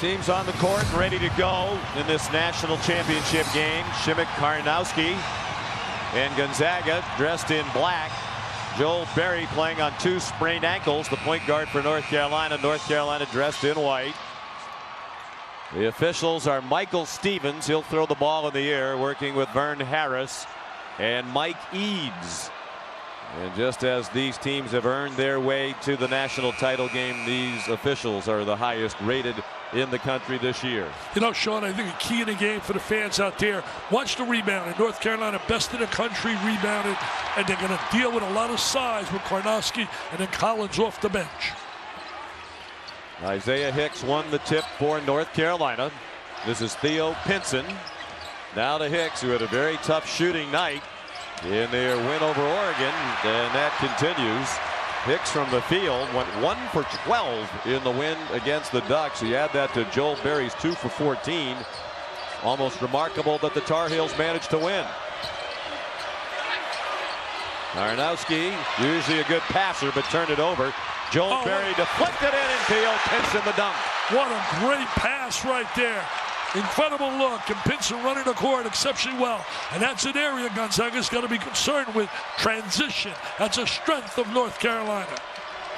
teams on the court and ready to go in this national championship game. Shimmick, Karnowski, and Gonzaga dressed in black. Joel Berry playing on 2 sprained ankles, the point guard for North Carolina. North Carolina dressed in white. The officials are Michael Stevens. He'll throw the ball in the air, working with Vern Harris and Mike Eads. And just as these teams have earned their way to the national title game, these officials are the highest rated in the country this year. You know, Sean, I think a key in the game for the fans out there, watch the rebounding. North Carolina, best in the country, rebounded, and they're going to deal with a lot of size with Karnowski and then Collins off the bench. Isaiah Hicks won the tip for North Carolina. This is Theo Pinson. Now to Hicks, who had a very tough shooting night in their win over Oregon, and that continues. Hicks from the field went 1 for 12 in the win against the Ducks. You add that to Joel Berry's 2 for 14. Almost remarkable that the Tar Heels managed to win. Karnowski, usually a good passer, but turned it over. Joel Berry deflected in, and Theo Pinson the dunk. What a great pass right there. Incredible look, and Pinson running the court exceptionally well. And that's an area Gonzaga's got to be concerned with. Transition. That's a strength of North Carolina.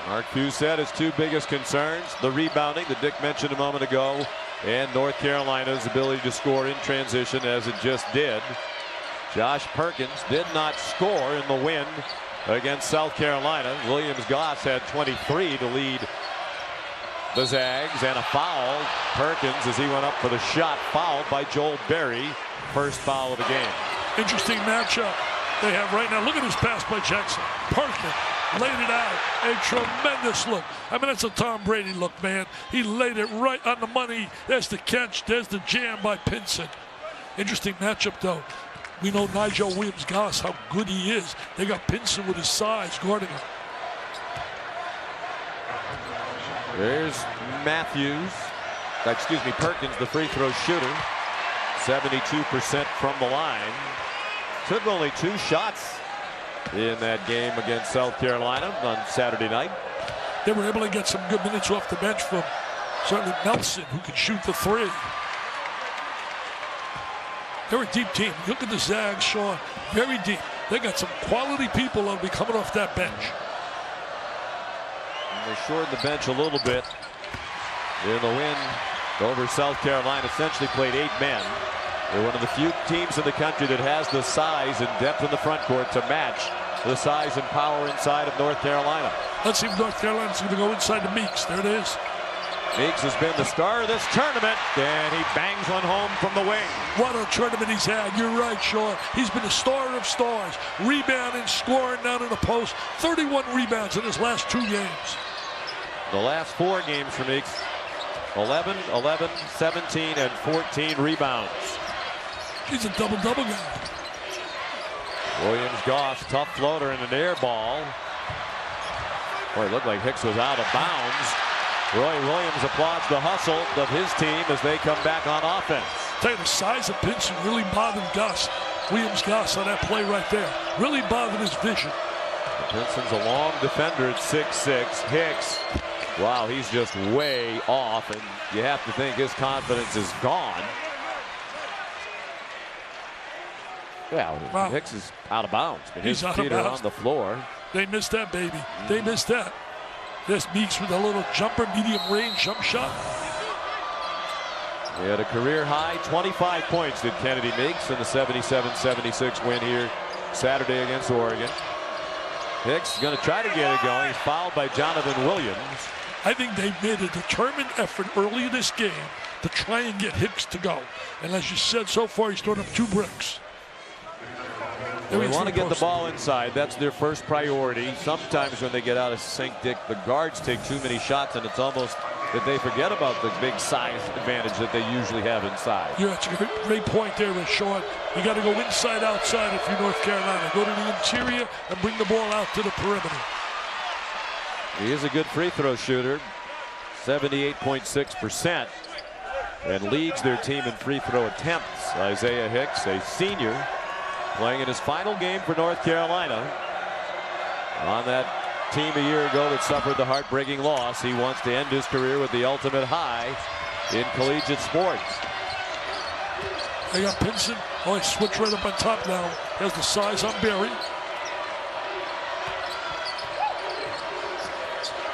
Mark Few said his 2 biggest concerns, the rebounding that Dick mentioned a moment ago, and North Carolina's ability to score in transition, as it just did. Josh Perkins did not score in the win against South Carolina. Williams Goss had 23 to lead the Zags, and a foul. Perkins, as he went up for the shot, fouled by Joel Berry. First foul of the game. Interesting matchup they have right now. Look at this pass by Jackson. Perkins laid it out. A tremendous look. I mean, that's a Tom Brady look, man. He laid it right on the money. There's the catch. There's the jam by Pinson. Interesting matchup, though. We know Nigel Williams-Goss, how good he is. They got Pinson with his size guarding him. There's Perkins, the free throw shooter. 72% from the line. Took only 2 shots in that game against South Carolina on Saturday night. They were able to get some good minutes off the bench from certainly Nelson, who could shoot the 3. They're a deep team. Look at the Zags, Sean. Very deep. They got some quality people that'll be coming off that bench. They shortened the bench a little bit in the win over South Carolina. Essentially played 8 men. They're one of the few teams in the country that has the size and depth in the front court to match the size and power inside of North Carolina. Let's see if North Carolina's going to go inside to Meeks. There it is. Meeks has been the star of this tournament, and he bangs one home from the wing. What a tournament he's had. You're right, Sean. He's been a star of stars. Rebounding, scoring down in the post. 31 rebounds in his last 2 games. The last 4 games for Meeks, 11, 11, 17, and 14 rebounds. He's a double-double guy. Williams-Goss, tough floater and an air ball. Boy, it looked like Hicks was out of bounds. Roy Williams applauds the hustle of his team as they come back on offense. Tell you, the size of Pinson really bothered Williams-Goss on that play right there. Really bothered his vision. Pinson's a long defender at 6'6". Hicks, wow, he's just way off, and you have to think his confidence is gone. Yeah, wow. Hicks is out of bounds, but his feet are on the floor. They missed that, baby. They missed that. There's Meeks with a little jumper, medium range jump shot. He had a career high 25 points, did Kennedy Meeks, in the 77-76 win here Saturday against Oregon. Hicks going to try to get it going. He's fouled by Jonathan Williams. I think they made a determined effort early in this game to try and get Hicks to go. And as you said, so far he's thrown up 2 bricks. They want to get the ball inside. That's their first priority. Sometimes when they get out of sync, Dick, the guards take too many shots, and it's almost that they forget about the big size advantage that they usually have inside. Yeah, it's a great point there, Sean. You got to go inside, outside if you're North Carolina. Go to the interior and bring the ball out to the perimeter. He is a good free throw shooter, 78.6%, and leads their team in free throw attempts. Isaiah Hicks, a senior, playing in his final game for North Carolina. On that team a year ago that suffered the heartbreaking loss, he wants to end his career with the ultimate high. in collegiate sports. They got Pinson. Oh, he switched right up on top now. He has the size on Berry.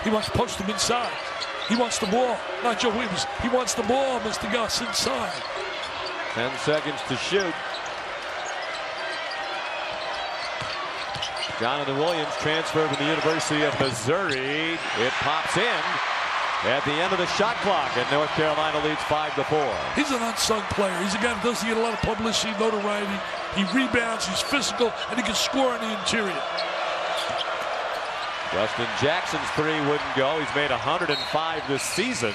He wants to post him inside. He wants the ball, not Joe Williams. He wants the ball, Mr. Gus, inside. 10 seconds to shoot. Jonathan Williams transferred from the University of Missouri. It pops in at the end of the shot clock, and North Carolina leads 5-4. He's an unsung player. He's a guy that doesn't get a lot of publicity, notoriety. He rebounds, he's physical, and he can score on the interior. Justin Jackson's three wouldn't go. He's made 105 this season.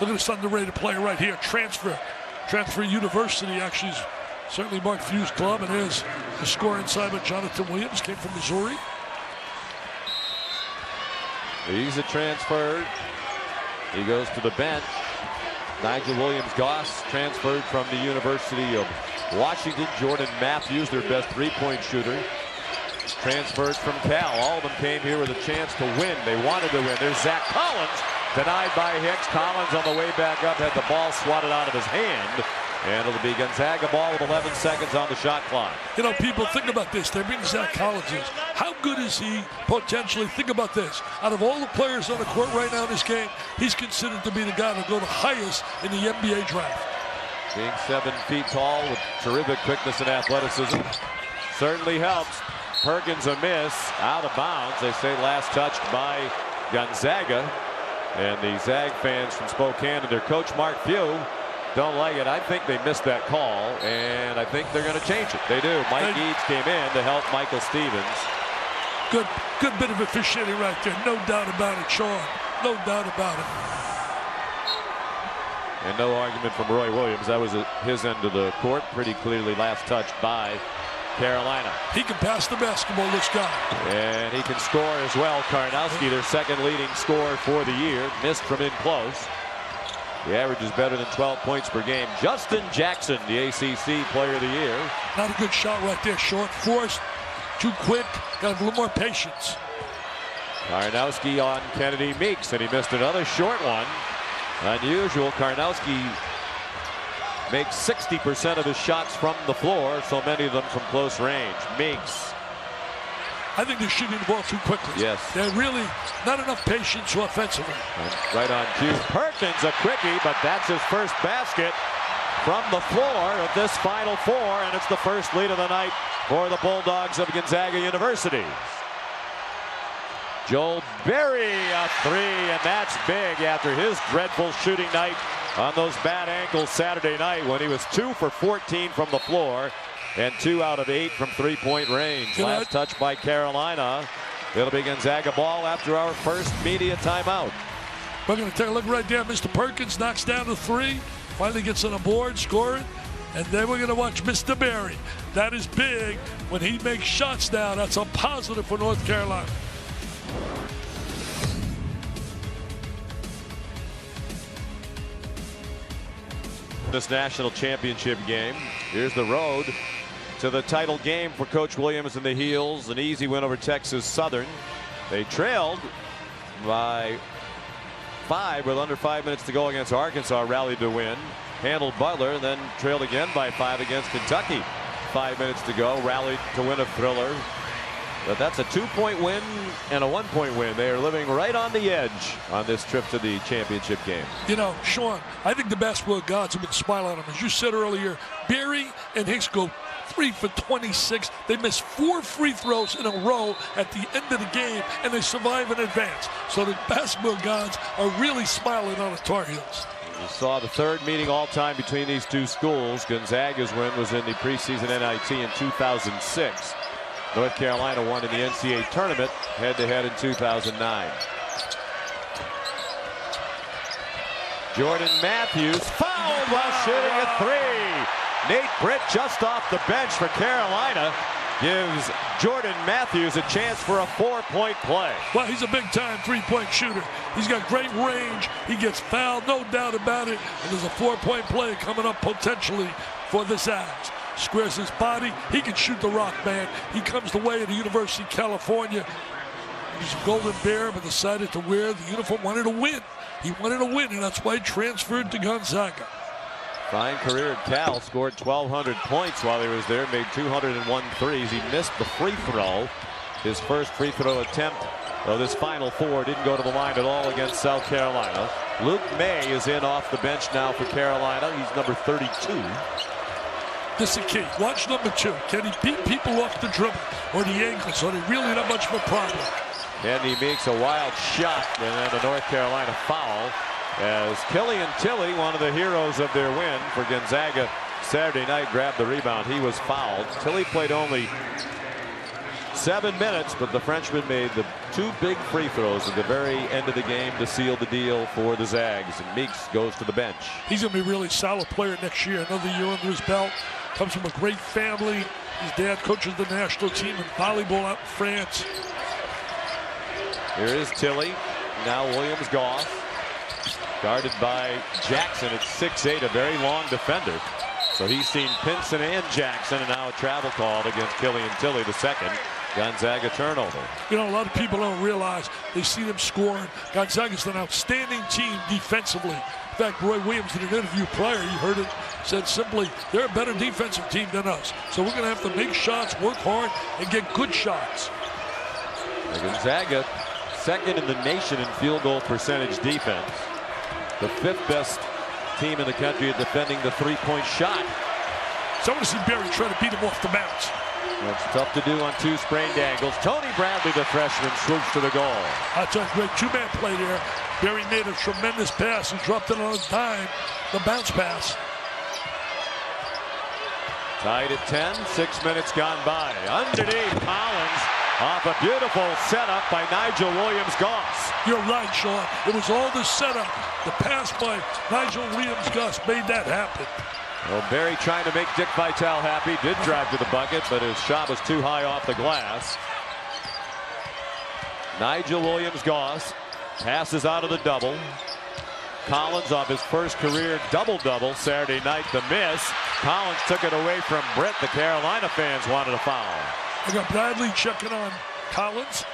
Look at this underrated player right here. Transfer University actually is certainly Mark Few's club, and is the score inside by Jonathan Williams. Came from Missouri. He's a transfer. He goes to the bench. Nigel Williams-Goss transferred from the University of Washington. Jordan Matthews, their best three-point shooter, transferred from Cal. All of them came here with a chance to win. They wanted to win. There's Zach Collins, denied by Hicks. Collins on the way back up had the ball swatted out of his hand. And it'll be Gonzaga ball with 11 seconds on the shot clock. You know, people think about this. They bring Zach Collins in. How good is he potentially? Think about this. Out of all the players on the court right now in this game, he's considered to be the guy to go the highest in the NBA draft. Being 7 feet tall with terrific quickness and athleticism certainly helps. Perkins a miss, out of bounds. They say last touched by Gonzaga. And the Zag fans from Spokane and their coach Mark Few don't like it. I think they missed that call, and I think they're going to change it. They do. Mike Eads came in to help Michael Stevens. Good bit of officiating right there. No doubt about it, Sean. No doubt about it. And no argument from Roy Williams. That was his end of the court. Pretty clearly last touched by Carolina. He can pass the basketball, this guy. And he can score as well. Karnowski, their second leading scorer for the year, missed from in close. The average is better than 12 points per game. Justin Jackson, the ACC Player of the Year. Not a good shot right there, short, forced, too quick. Got a little more patience. Karnowski on Kennedy Meeks, and he missed another short one. Unusual. Karnowski makes 60% of his shots from the floor, so many of them from close range. Meeks. I think they're shooting the ball too quickly. Yes. They're really not enough patience offensively. And right on cue. Perkins a quickie, but that's his first basket from the floor of this Final Four, and it's the first lead of the night for the Bulldogs of Gonzaga University. Joel Berry a three, and that's big after his dreadful shooting night on those bad ankles Saturday night when he was 2 for 14 from the floor and 2 out of 8 from three-point range. Last touch by Carolina. It'll be Gonzaga ball after our first media timeout. We're going to take a look right there. Mr. Perkins knocks down the three, finally gets on the board, scoring, and then we're going to watch Mr. Berry. That is big when he makes shots now. That's a positive for North Carolina. This national championship game. Here's the road to the title game for Coach Williams and the Heels. An easy win over Texas Southern. They trailed by 5 with under 5 minutes to go against Arkansas. Rallied to win. Handled Butler, then trailed again by 5 against Kentucky. 5 minutes to go. Rallied to win a thriller. But that's a 2-point win and a 1-point win. They are living right on the edge on this trip to the championship game. You know, Sean, I think the basketball gods have been smiling on them. As you said earlier, Berry and Hicks go 3 for 26. They miss 4 free throws in a row at the end of the game, and they survive in advance. So the basketball gods are really smiling on the Tar Heels. We saw the third meeting all time between these two schools. Gonzaga's win was in the preseason NIT in 2006. North Carolina won in the NCAA tournament head-to-head in 2009. Jordan Matthews fouled while shooting a three. Nate Britt just off the bench for Carolina gives Jordan Matthews a chance for a 4-point play. Well, he's a big-time three-point shooter. He's got great range. He gets fouled, no doubt about it. And there's a 4-point play coming up potentially for the Zags. Squares his body. He can shoot the rock, man. He comes the way of the University of California. He's a Golden Bear, but decided to wear the uniform, wanted to win. He wanted to win, and that's why he transferred to Gonzaga. Fine career at Cal, scored 1,200 points while he was there, made 201 threes. He missed the free throw. His first free throw attempt of this Final Four didn't go to the line at all against South Carolina. Luke May is in off the bench now for Carolina. He's number 32. This is key. Watch number 2. Can he beat people off the dribble or the ankle? So they're really not much of a problem. And he makes a wild shot, and then a North Carolina foul as Killian Tilly, one of the heroes of their win for Gonzaga Saturday night, grabbed the rebound. He was fouled. Tilly played only 7 minutes, but the Frenchman made the 2 big free throws at the very end of the game to seal the deal for the Zags, and Meeks goes to the bench. He's going to be a really solid player next year. Another year under his belt. Comes from a great family. His dad coaches the national team in volleyball out in France. Here is Tilly. Now Williams-Goss. Guarded by Jackson at 6'8", a very long defender. So he's seen Pinson and Jackson, and now a travel called against Killian Tilly, the second Gonzaga turnover. You know, a lot of people don't realize they see them scoring. Gonzaga's an outstanding team defensively. In fact, Roy Williams in an interview prior, you heard it, said simply, they're a better defensive team than us. So we're going to have to make shots, work hard, and get good shots. Gonzaga, second in the nation in field goal percentage defense. The 5th best team in the country at defending the three-point shot. So I want to see Barry try to beat him off the bounce. That's tough to do on 2 sprained ankles. Tony Bradley, the freshman, swoops to the goal. That's a great 2-man play there. Barry made a tremendous pass. He dropped it on his dime, the bounce pass. Tied at 10, 6 minutes gone by. Underneath, Collins off a beautiful setup by Nigel Williams-Goss. You're right, Sean. It was all the setup. The pass by Nigel Williams-Goss made that happen. Well, Barry trying to make Dick Vitale happy. Did drive to the bucket, but his shot was too high off the glass. Nigel Williams-Goss passes out of the double. Collins off his first career double-double Saturday night. The miss. Collins took it away from Britt. The Carolina fans wanted a foul. I got Bradley checking on Collins.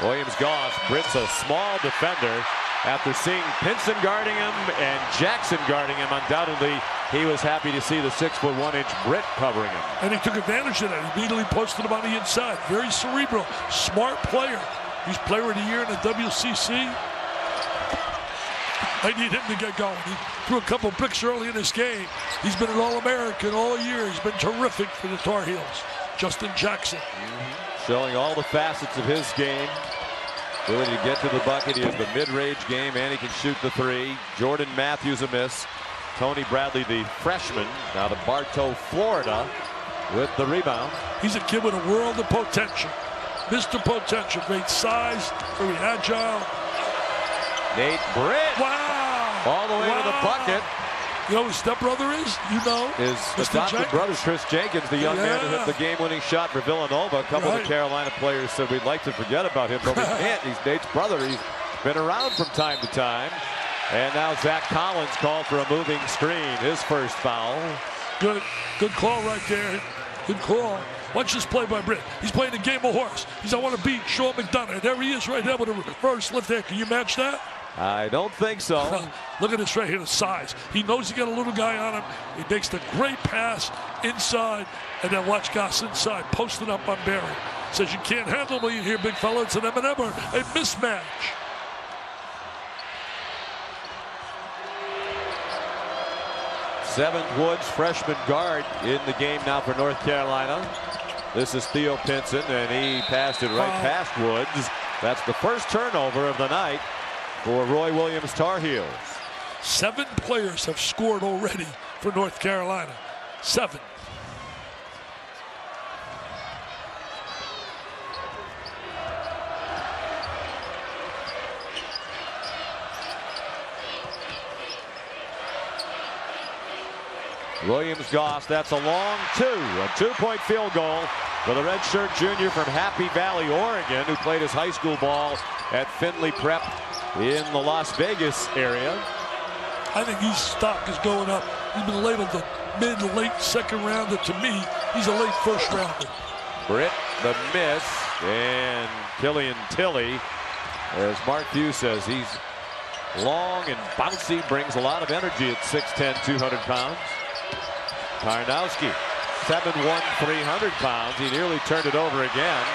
Williams-Goss. Britt's a small defender. After seeing Pinson guarding him and Jackson guarding him, undoubtedly he was happy to see the 6'1" Britt covering him. And he took advantage of that. He immediately posted him on the inside. Very cerebral, smart player. He's player of the year in the WCC. I need him to get going. He threw a couple bricks early in this game. He's been an All-American all year. He's been terrific for the Tar Heels. Justin Jackson. Showing all the facets of his game. Ability to get to the bucket. He has the mid-range game, and he can shoot the 3. Jordan Matthews a miss. Tony Bradley, the freshman, now to Bartow, Florida, with the rebound. He's a kid with a world of potential. Mr. Potential, great size, very agile. Nate Britt. Wow. All the way to the bucket. You know who his stepbrother is? You know. His adopted brother, Chris Jenkins, the young man who hit the game-winning shot for Villanova. A couple of the Carolina players said we'd like to forget about him, but we can't. He's Nate's brother. He's been around from time to time. And now Zach Collins called for a moving screen. His first foul. Good call right there. Good call. Watch this play by Britt. He's playing a game of horse. He's, I want to beat Sean McDonough. There he is right there with a reverse lift there. Can you match that? I don't think so. Look at this right here, the size. He knows he got a little guy on him. He makes the great pass inside, and then watch Goss inside, posting up on Barry. Says you can't handle me here, big fella. It's an M&M, a mismatch. Seventh Woods, freshman guard, in the game now for North Carolina. This is Theo Pinson, and he passed it right past Woods. That's the first turnover of the night for Roy Williams Tar Heels. 7 players have scored already for North Carolina. 7. Williams-Goss, that's a long 2. A 2-point field goal for the redshirt junior from Happy Valley, Oregon, who played his high school ball at Findlay Prep in the Las Vegas area. I think his stock is going up. He's been labeled the mid to late second rounder. To me, he's a late first rounder. Britt the miss, and Killian Tilly, as Mark Few says, he's long and bouncy, brings a lot of energy at 6'10", 200 pounds. Karnowski, 7'1", 300 pounds. He nearly turned it over again.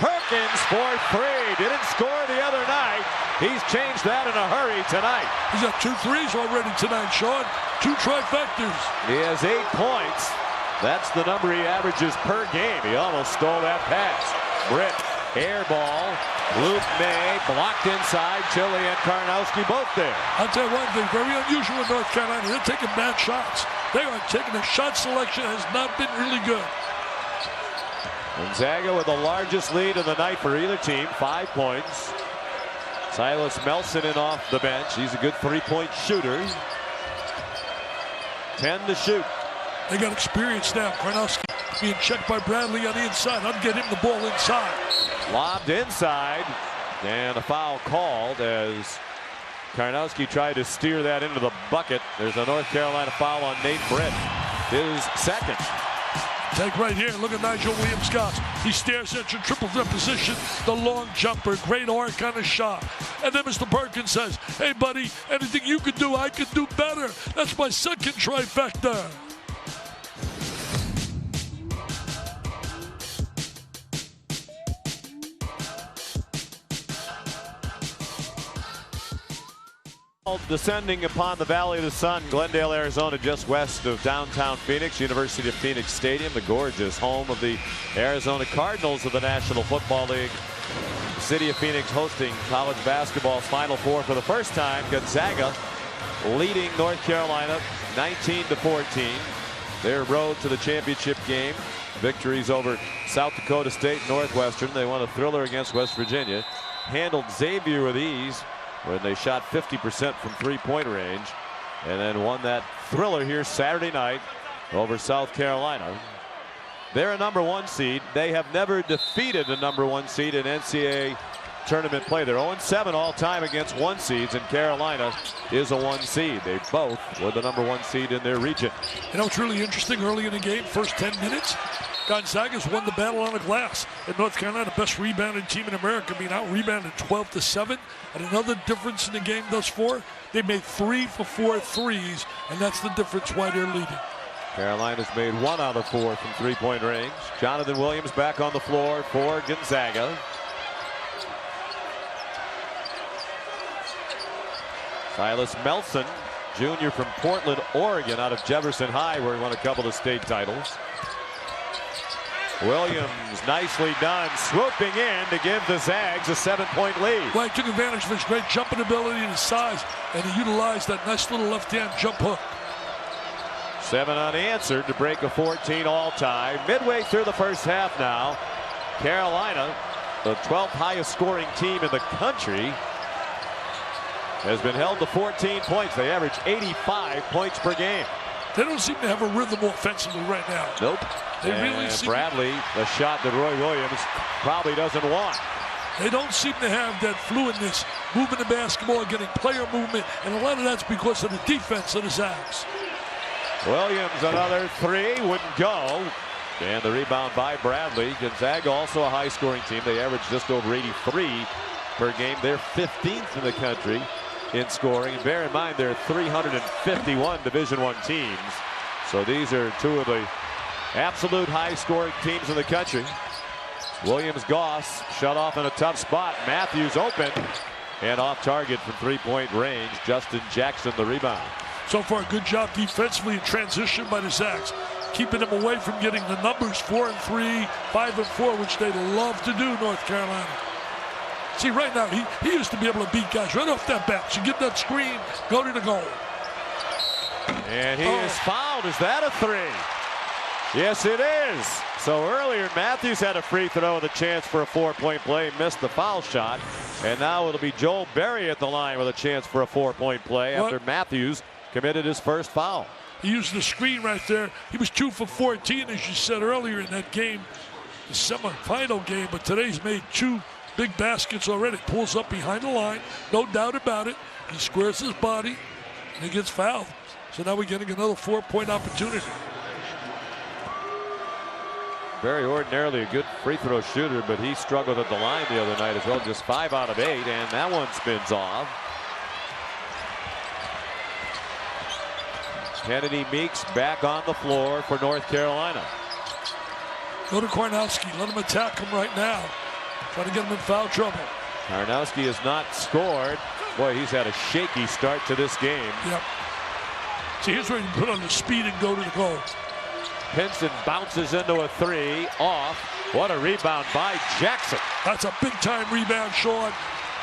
Perkins for three. Didn't score the other night. He's changed that in a hurry tonight. He's got 2 threes already tonight, Sean. 2 trifectas. He has 8 points. That's the number he averages per game. He almost stole that pass. Britt, air ball. Luke May blocked inside. Tilly and Karnowski both there. I'll tell you one thing, very unusual in North Carolina. They're taking bad shots. They are taking, the shot selection has not been really good. Gonzaga with the largest lead of the night for either team, 5 points. Silas Melson in off the bench. He's a good 3-point shooter. 10 to shoot. They got experience now. Karnowski being checked by Bradley on the inside. I'd get him the ball inside. Lobbed inside, and a foul called as Karnowski tried to steer that into the bucket. There's a North Carolina foul on Nate Britt, his second. Take right here, look at Nigel Williams-Goss. He stares at your triple threat position, the long jumper, great arc on his shot. And then Mr. Perkins says, hey buddy, anything you can do, I can do better. That's my second trifecta. Descending upon the Valley of the Sun, Glendale, Arizona, just west of downtown Phoenix, University of Phoenix Stadium, the gorgeous home of the Arizona Cardinals of the National Football League. The city of Phoenix hosting college basketball's Final Four for the first time. Gonzaga leading North Carolina 19-14. Their road to the championship game. Victories over South Dakota State, Northwestern. They won a thriller against West Virginia. Handled Xavier with ease when they shot 50% from 3-point range, and then won that thriller here Saturday night over South Carolina. They're a #1 seed. They have never defeated a #1 seed in NCAA tournament play. They're 0-7 all time against 1 seeds, and Carolina is a 1 seed. They both were the #1 seed in their region. You know, it's really interesting early in the game, first 10 minutes. Gonzaga's won the battle on the glass. And North Carolina, the best rebounding team in America, being out-rebounded 12-7. And another difference in the game thus far, they made 3 for 4 threes, and that's the difference why they're leading. Carolina's made 1 out of 4 from 3-point range. Jonathan Williams back on the floor for Gonzaga. Silas Melson, junior from Portland, Oregon, out of Jefferson High, where he won a couple of state titles. Williams, nicely done, swooping in to give the Zags a 7-point lead. Well, he took advantage of his great jumping ability and his size, and he utilized that nice little left-hand jump hook. 7 unanswered to break a 14 all-time. Midway through the first half now, Carolina, the 12th highest scoring team in the country, has been held to 14 points. They average 85 points per game. They don't seem to have a rhythm offensively right now. Nope. They really seem. Bradley, a shot that Roy Williams probably doesn't want. They don't seem to have that fluidness, moving the basketball, getting player movement, and a lot of that's because of the defense of the Zags. Williams, another 3, wouldn't go. And the rebound by Bradley. Gonzaga, also a high-scoring team. They average just over 83 per game. They're 15th in the country in scoring. And bear in mind, there are 351 Division I teams. So these are 2 of the absolute high-scoring teams in the country. Williams-Goss shut off in a tough spot. Matthews open and off target from 3-point range. Justin Jackson the rebound. So far, good job defensively in transition by the Zags, keeping them away from getting the numbers 4 and 3, 5 and 4, which they love to do, North Carolina. See, right now, he used to be able to beat guys right off that bat. You get that screen, go to the goal. And he is fouled. Is that a 3? Yes, it is. So earlier, Matthews had a free throw with a chance for a 4-point play, missed the foul shot. And now it'll be Joel Berry at the line with a chance for a 4-point play after Matthews committed his first foul. He used the screen right there. He was 2 for 14, as you said earlier in that game, the semifinal game. But today's made 2 big baskets already. Pulls up behind the line, no doubt about it. He squares his body, and he gets fouled. So now we're getting another 4-point opportunity. Very ordinarily a good free throw shooter, but he struggled at the line the other night as well. Just 5 out of 8, and that one spins off. Kennedy Meeks back on the floor for North Carolina. Go to Karnowski. Let him attack him right now. Try to get him in foul trouble. Karnowski has not scored. Boy, he's had a shaky start to this game. Yep. See, here's where you can put on the speed and go to the goal. Pinson bounces into a 3, off. What a rebound by Jackson. That's a big-time rebound, Sean.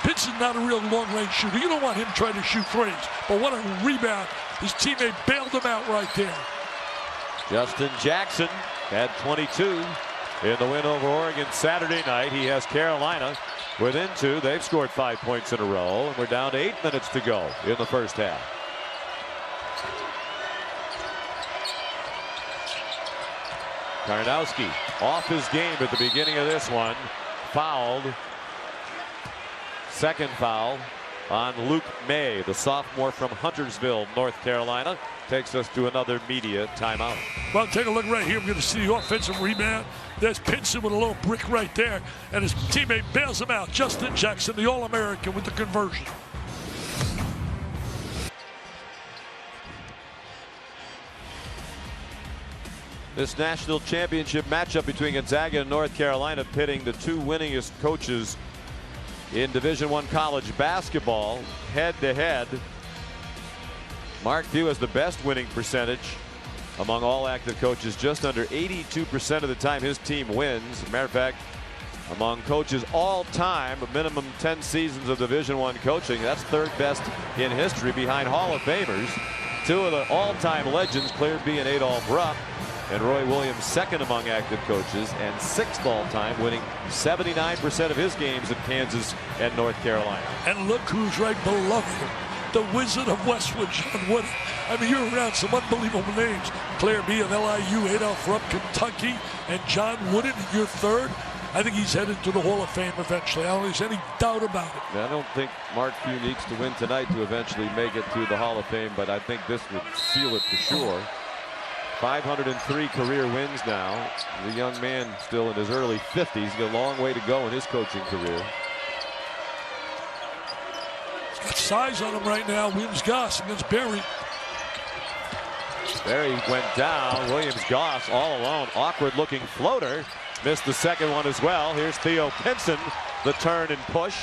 Pinson's not a real long-range shooter. You don't want him trying to shoot threes. But what a rebound. His teammate bailed him out right there. Justin Jackson had 22 in the win over Oregon Saturday night. He has Carolina within 2. They've scored 5 points in a row, and we're down to 8 minutes to go in the first half. Karnowski off his game at the beginning of this one. Fouled. Second foul on Luke May, the sophomore from Huntersville, North Carolina. Takes us to another media timeout. Well, take a look right here. We're going to see the offensive rebound. There's Pinson with a little brick right there, and his teammate bails him out. Justin Jackson, the All-American, with the conversion. This national championship matchup between Gonzaga and North Carolina, pitting the 2 winningest coaches in Division I college basketball head to head. Mark Few has the best winning percentage among all active coaches, just under 82% of the time his team wins. As a matter of fact, among coaches all time, a minimum 10 seasons of Division I coaching, that's 3rd best in history behind Hall of Famers. 2 of the all-time legends, Claire B. and Adolph Rupp, and Roy Williams 2nd among active coaches, and 6th all-time, winning 79% of his games at Kansas and North Carolina. And look who's right below him. The Wizard of Westwood, John Wooden. I mean, you're around some unbelievable names. Claire B. of LIU, Adolph Rupp, Kentucky, and John Wooden, you're 3rd. I think he's headed to the Hall of Fame eventually. I don't think there's any doubt about it. I don't think Mark Few needs to win tonight to eventually make it to the Hall of Fame, but I think this would seal it for sure. 503 career wins now. The young man still in his early 50s. He's got a long way to go in his coaching career. He's got size on him right now. Williams-Goss against Berry. Berry went down. Williams-Goss all alone. Awkward looking floater. Missed the second one as well. Here's Theo Pinson. The turn and push.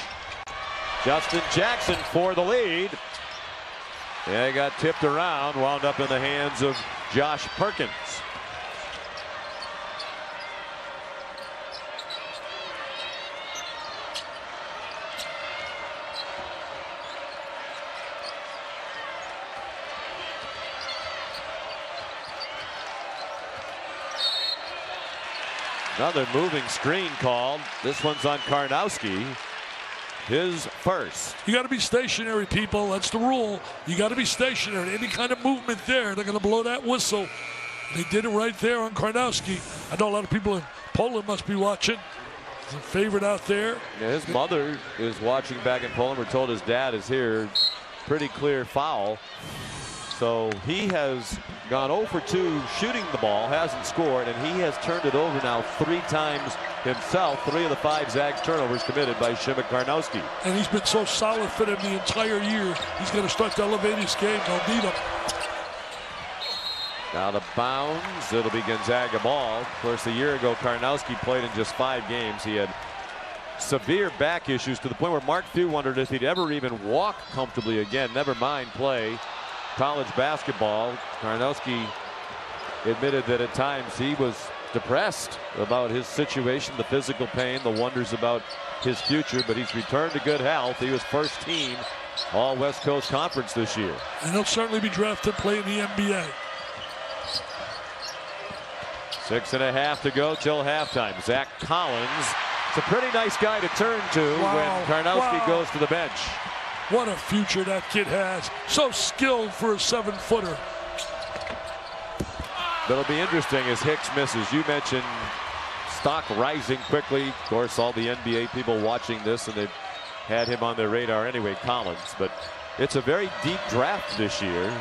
Justin Jackson for the lead. Yeah, he got tipped around. Wound up in the hands of Josh Perkins. Another moving screen called. This one's on Karnowski. His first. You got to be stationary, people. That's the rule. You got to be stationary. Any kind of movement there, they're going to blow that whistle. They did it right there on Karnowski. I know a lot of people in Poland must be watching. He's a favorite out there. Yeah, his mother is watching back in Poland. We're told his dad is here. Pretty clear foul. So he has gone 0 for 2 shooting the ball, hasn't scored, and he has turned it over now 3 times himself. 3 of the 5 Zags turnovers committed by Shimmick Karnowski. And he's been so solid for them the entire year. He's going to start to elevate his game. They'll need him. Out of bounds. It'll be Gonzaga ball. Of course, a year ago, Karnowski played in just 5 games. He had severe back issues to the point where Mark Few wondered if he'd ever even walk comfortably again. Never mind play college basketball. Karnowski admitted that at times he was depressed about his situation, the physical pain, the wonders about his future, but he's returned to good health. He was first team All West Coast Conference this year. And he'll certainly be drafted to play in the NBA. 6.5 to go till halftime. Zach Collins, it's a pretty nice guy to turn to when Karnowski goes to the bench. What a future that kid has. So skilled for a 7-footer. That'll be interesting as Hicks misses. You mentioned stock rising quickly. Of course, all the NBA people watching this, and they've had him on their radar anyway, Collins. But it's a very deep draft this year.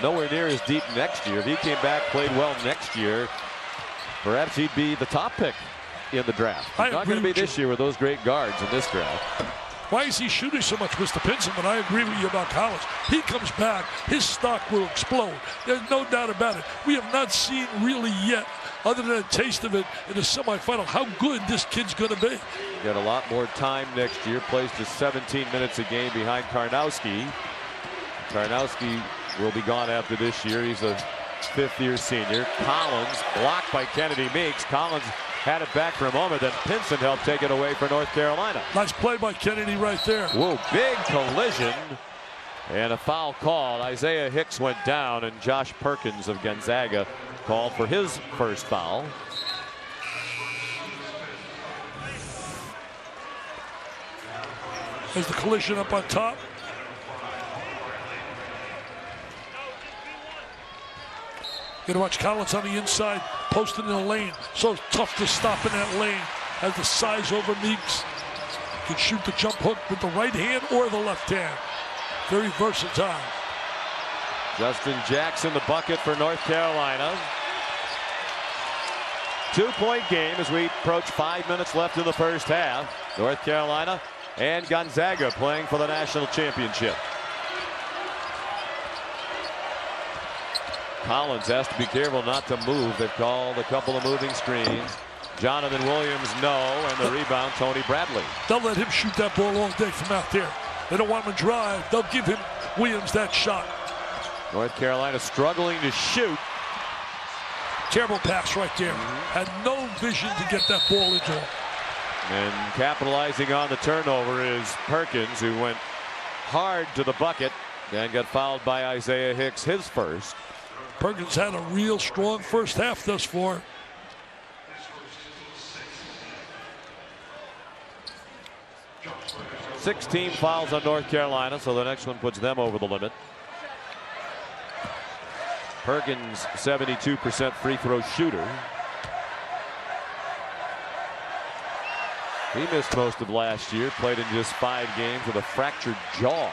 Nowhere near as deep next year. If he came back, played well next year, Perhaps he'd be the top pick in the draft. He's not going to be this year with those great guards in this draft. Why is he shooting so much, Mr. Pinson? But I agree with you about Collins. He comes back, his stock will explode. There's no doubt about it. We have not seen really yet, other than a taste of it in the semifinal, how good this kid's going to be. Got a lot more time next year. Plays just 17 minutes a game behind Karnowski. Karnowski will be gone after this year. He's a fifth-year senior. Collins blocked by Kennedy Meeks. Collins had it back for a moment, then Pinson helped take it away for North Carolina. Nice play by Kennedy right there. Whoa, big collision and a foul call. Isaiah Hicks went down, and Josh Perkins of Gonzaga called for his first foul. There's the collision up on top. Got to watch Collins on the inside, posting in the lane. So tough to stop in that lane. Has the size over Meeks. Can shoot the jump hook with the right hand or the left hand. Very versatile. Justin Jackson, the bucket for North Carolina. 2-point game as we approach 5 minutes left in the first half. North Carolina and Gonzaga playing for the national championship. Collins has to be careful not to move. They've called a couple of moving screens. Jonathan Williams, no, and the rebound, Tony Bradley. They'll let him shoot that ball all day from out there. They don't want him to drive. They'll give him Williams that shot. North Carolina struggling to shoot. Terrible pass right there. Had no vision to get that ball into him. And capitalizing on the turnover is Perkins, who went hard to the bucket and got fouled by Isaiah Hicks, his first. Perkins had a real strong first half thus far. Sixteen fouls on North Carolina, so the next one puts them over the limit. Perkins, 72% free throw shooter. He missed most of last year, played in just 5 games with a fractured jaw.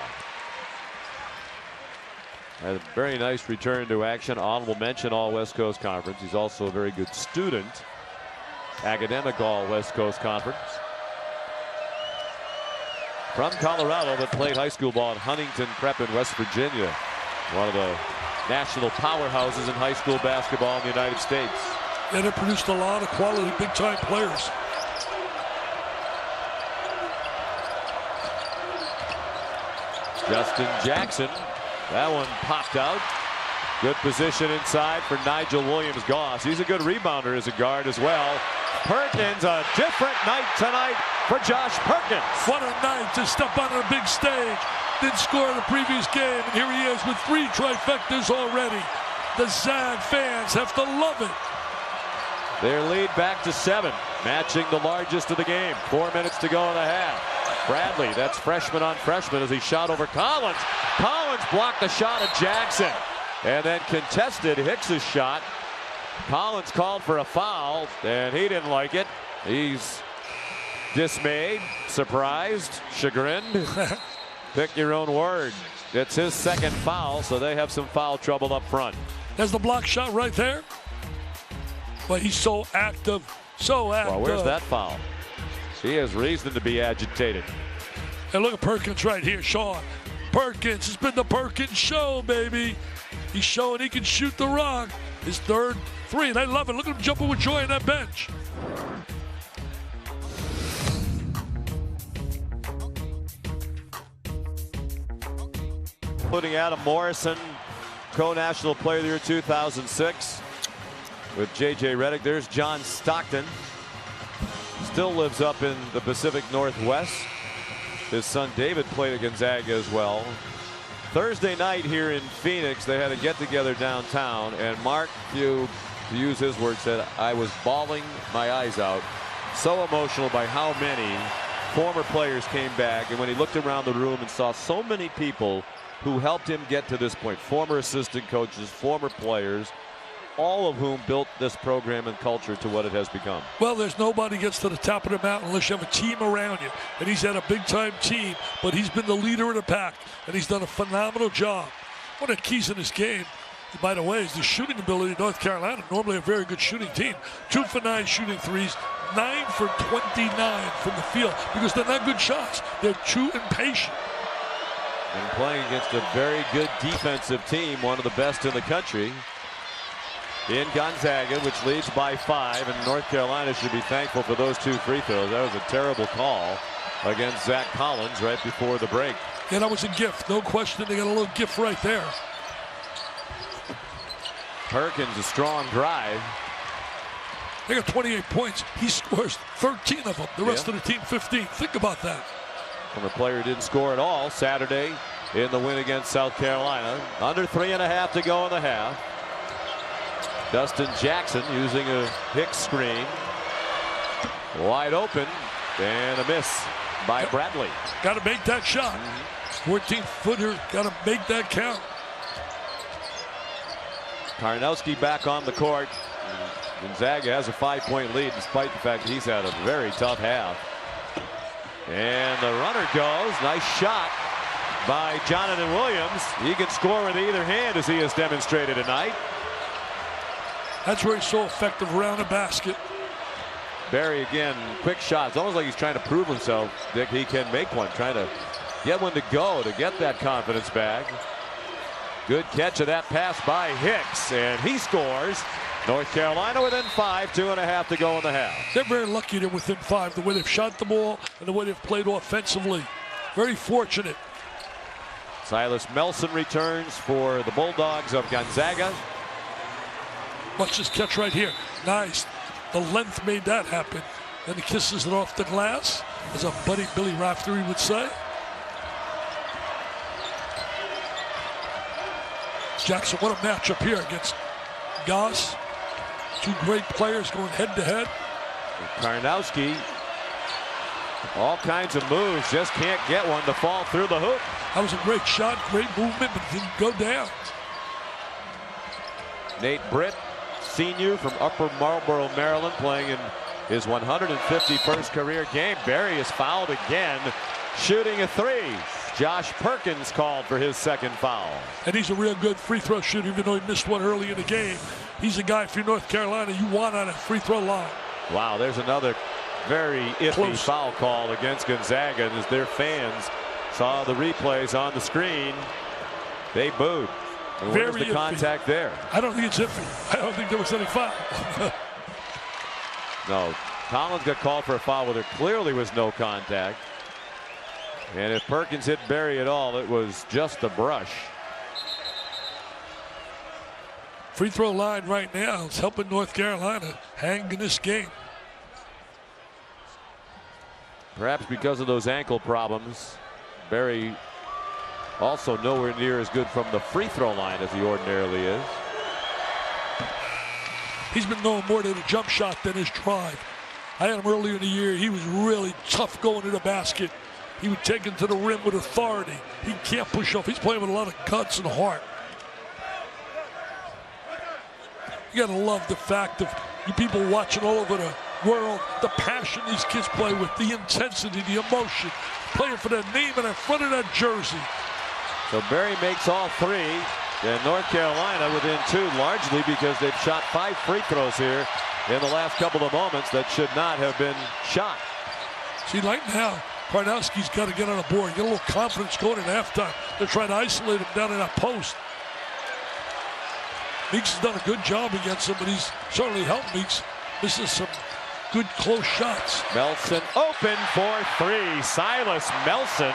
A very nice return to action. Honorable mention All West Coast Conference. He's also a very good student. Academic All West Coast Conference. From Colorado, but played high school ball at Huntington Prep in West Virginia. One of the national powerhouses in high school basketball in the United States. And it produced a lot of quality big-time players. Justin Jackson. That one popped out. Good position inside for Nigel Williams-Goss. He's a good rebounder as a guard as well. Perkins, a different night tonight for Josh Perkins. What a night to step onto the big stage. Didn't score in the previous game, and here he is with 3 trifectas already. The Zag fans have to love it. Their lead back to 7, matching the largest of the game. 4 minutes to go in the half. Bradley, that's freshman on freshman as he shot over Collins. Collins blocked the shot of Jackson and then contested Hicks's shot. Collins called for a foul and he didn't like it. He's dismayed, surprised, chagrined. Pick your own word. It's his second foul, so they have some foul trouble up front. There's the block shot right there. But he's so active, so active. Well, where's that foul? He has reason to be agitated. And look at Perkins right here, Sean. Perkins, it's been the Perkins show, baby. He's showing he can shoot the rock. His third 3, and I love it. Look at him jumping with joy on that bench. Including Adam Morrison, co-national player of the year 2006 with J.J. Redick. There's John Stockton. Still lives up in the Pacific Northwest. His son David played at Gonzaga as well. Thursday night here in Phoenix, they had a get-together downtown, and Mark Few, to use his words, said, I was bawling my eyes out. So emotional by how many former players came back, and when he looked around the room and saw so many people who helped him get to this point, former assistant coaches, former players, all of whom built this program and culture to what it has become. Well, there's nobody gets to the top of the mountain unless you have a team around you. And he's had a big-time team, but he's been the leader of the pack, and he's done a phenomenal job. One of the keys in this game by the way, is the shooting ability of North Carolina. Normally a very good shooting team. 2 for 9 shooting threes, 9 for 29 from the field because they're not good shots. They're too impatient. And playing against a very good defensive team, one of the best in the country, in Gonzaga, which leads by 5, and North Carolina should be thankful for those 2 free throws. That was a terrible call against Zach Collins right before the break. Yeah, that was a gift. No question. They got a little gift right there. Perkins, a strong drive. They got 28 points. He scores 13 of them. The rest of the team 15. Think about that. From a player who didn't score at all Saturday in the win against South Carolina. Under 3.5 to go in the half. Dustin Jackson using a Hicks screen. Wide open and a miss by Bradley. Got to make that shot. 14-footer. Got to make that count. Karnowski back on the court. Gonzaga has a 5-point lead despite the fact that he's had a very tough half. And the runner goes. Nice shot by Jonathan Williams. He can score with either hand as he has demonstrated tonight. That's where he's so effective around the basket. Barry again, quick shot. It's almost like he's trying to prove himself that he can make one, trying to get one to go to get that confidence back. Good catch of that pass by Hicks, and he scores. North Carolina within 5, 2.5 to go in the half. They're very lucky they're within 5, the way they've shot the ball and the way they've played offensively. Very fortunate. Silas Melson returns for the Bulldogs of Gonzaga. Watch this catch right here. Nice. The length made that happen. Then he kisses it off the glass, as a buddy Billy Raftery would say. Jackson, what a matchup here against Goss. 2 great players going head-to-head. Karnowski, all kinds of moves, just can't get one to fall through the hoop. That was a great shot, great movement, but didn't go down. Nate Britt, senior from Upper Marlboro, Maryland, playing in his 151st career game. Barry is fouled again, shooting a 3. Josh Perkins called for his 2nd foul. And he's a real good free throw shooter, even though he missed one early in the game. He's a guy for North Carolina you want on a free throw line. Wow, there's another very iffy foul call against Gonzaga. And as their fans saw the replays on the screen, they booed. And where's the contact there? I don't think it's iffy. I don't think there was any foul. No, Collins got called for a foul where there clearly was no contact. And if Perkins hit Barry at all, it was just a brush. Free throw line right now is helping North Carolina hang in this game. Perhaps because of those ankle problems, Barry also nowhere near as good from the free throw line as he ordinarily is. He's been known more to the jump shot than his drive. I had him earlier in the year. He was really tough going to the basket. He would take it to the rim with authority. He can't push off. He's playing with a lot of guts and heart. You gotta love the fact of you people watching all over the world, the passion these kids play with, the intensity, the emotion, playing for their name and in front of that jersey. So Barry makes all 3, and North Carolina within 2, largely because they've shot 5 free throws here in the last couple of moments that should not have been shot. See, right now, Karnowski's got to get on the board, get a little confidence going in halftime. They're trying to isolate him down in that post. Meeks has done a good job against him, but he's certainly helped Meeks. Misses some good close shots. Melson open for 3. Silas Melson,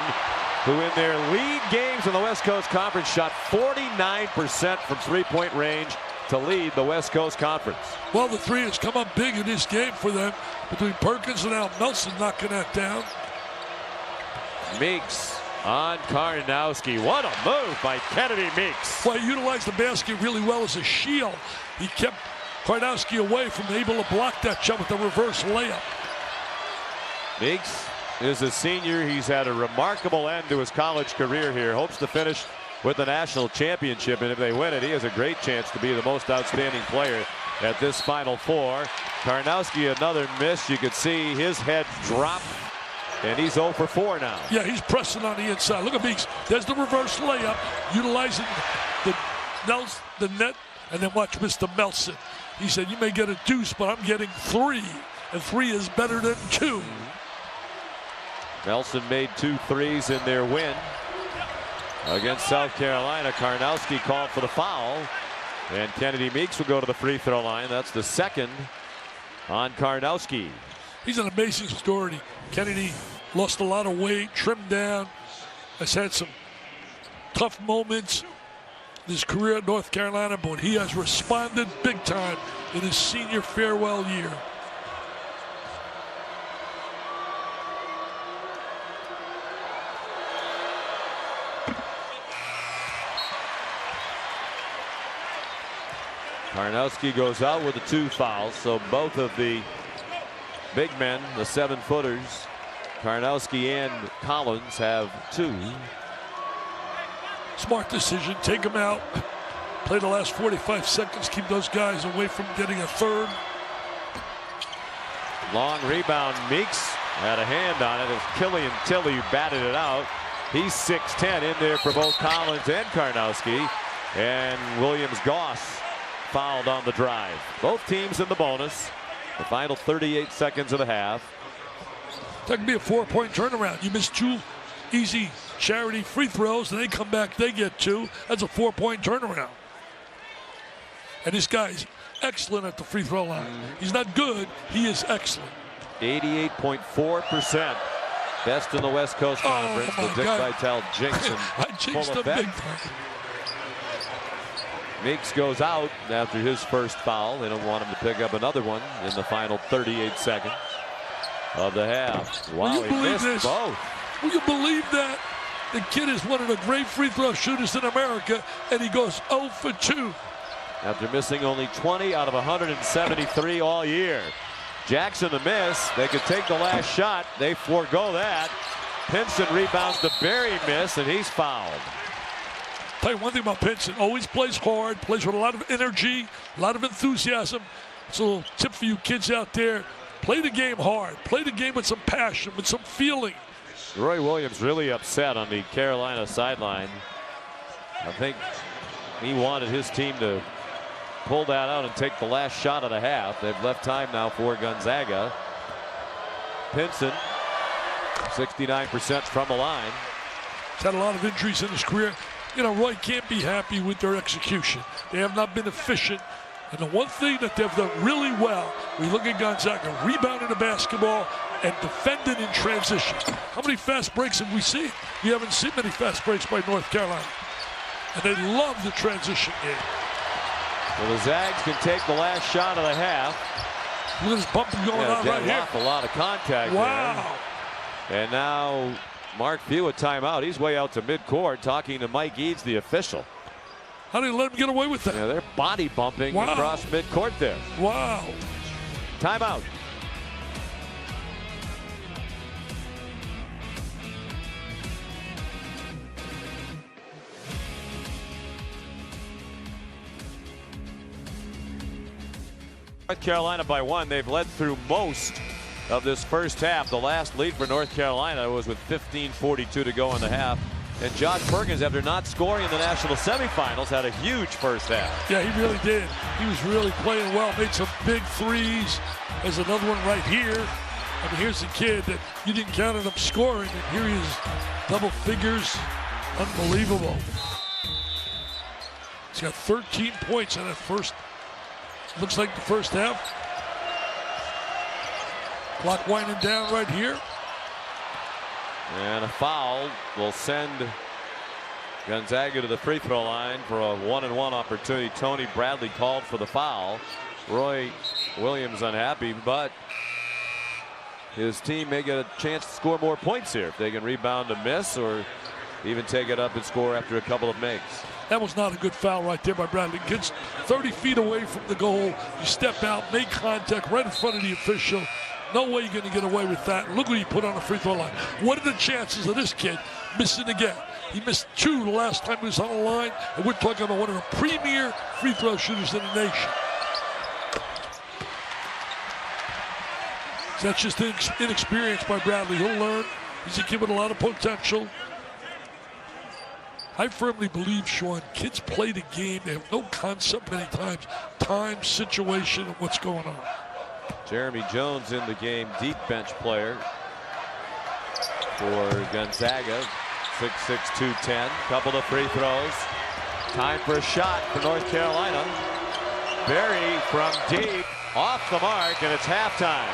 who in their lead games in the West Coast Conference shot 49% from 3-point range to lead the West Coast Conference. Well, the 3 has come up big in this game for them between Perkins and now Melson knocking that down. Meeks on Karnowski. What a move by Kennedy Meeks. Well, he utilized the basket really well as a shield. He kept Karnowski away from able to block that shot with the reverse layup. Meeks is a senior. He's had a remarkable end to his college career here. Hopes to finish with the national championship, and if they win it, he has a great chance to be the most outstanding player at this Final Four. Karnowski, another miss. You could see his head drop, and he's 0 for 4 now. Yeah, he's pressing on the inside. Look at Meeks. There's the reverse layup, utilizing the the net, and then watch Mr. Melson. He said, you may get a deuce, but I'm getting 3, and 3 is better than 2. Nelson made 2 threes in their win against South Carolina. Karnowski called for the foul, and Kennedy Meeks will go to the free throw line. That's the second on Karnowski. He's an amazing story. Kennedy lost a lot of weight, trimmed down, has had some tough moments in his career at North Carolina, but he has responded big time in his senior farewell year. Karnowski goes out with the 2 fouls, so both of the big men, the 7-footers, Karnowski and Collins, have 2. Smart decision. Take him out. Play the last 45 seconds. Keep those guys away from getting a 3rd. Long rebound. Meeks had a hand on it as Killian Tilly batted it out. He's 6'10" in there for both Collins and Karnowski. And Williams-Goss fouled on the drive. Both teams in the bonus. The final 38 seconds of the half. That could be a 4-point turnaround. You miss 2 easy charity free throws, and they come back, they get 2. That's a 4-point turnaround. And this guy's excellent at the free throw line. He's not good, he is excellent. 88.4%. Best in the West Coast Conference. The Dick Vitale jinx in I jinxed him big time. Meeks goes out after his first foul. They don't want him to pick up another one in the final 38 seconds of the half. Wow, he missed both. Will you believe that? The kid is one of the great free throw shooters in America, and he goes 0 for 2. After missing only 20 out of 173 all year. Jackson the miss. They could take the last shot. They forego that. Pinson rebounds the Berry miss, and he's fouled. Tell you one thing about Pinson, always plays hard, plays with a lot of energy, a lot of enthusiasm. It's a little tip for you kids out there. Play the game hard. Play the game with some passion, with some feeling. Roy Williams really upset on the Carolina sideline. I think he wanted his team to pull that out and take the last shot of the half. They've left time now for Gonzaga. Pinson, 69% from the line. He's had a lot of injuries in his career. You know, Roy can't be happy with their execution. They have not been efficient. And the one thing that they've done really well, we look at Gonzaga rebounding the basketball and defending in transition. How many fast breaks have we seen? We haven't seen many fast breaks by North Carolina. And they love the transition game. Well, the Zags can take the last shot of the half. Look at this bumping going on right here. A lot of contact. Wow. There. And now Mark Few a timeout. He's way out to midcourt talking to Mike Eads, the official. How did he let him get away with that? Yeah, they're body bumping across midcourt there. Wow. Timeout. North Carolina by 1. They've led through most of this first half. The last lead for North Carolina was with 15:42 to go in the half. And Josh Perkins, after not scoring in the national semifinals, had a huge first half. Yeah, he really did. He was really playing well. Made some big threes. There's another one right here. I mean, here's a kid that you didn't count on him scoring, and here he is, double figures. Unbelievable. He's got 13 points in that first, looks like the first half. Clock winding down right here. And a foul will send Gonzaga to the free throw line for a 1-and-1 opportunity. Tony Bradley called for the foul. Roy Williams unhappy, but his team may get a chance to score more points here if they can rebound a miss or even take it up and score after a couple of makes. That was not a good foul right there by Bradley. Gets 30 feet away from the goal. You step out, make contact right in front of the official. No way you're going to get away with that. Look what he put on the free throw line. What are the chances of this kid missing again? He missed 2 the last time he was on the line, and we're talking about one of the premier free throw shooters in the nation. So that's just inexperience by Bradley. He'll learn. He's a kid with a lot of potential. I firmly believe, Sean, kids play the game. They have no concept many times, time, situation, and what's going on. Jeremy Jones in the game, deep bench player for Gonzaga. 6'6", 210. Couple of free throws. Time for a shot for North Carolina. Berry from deep, off the mark, and it's halftime.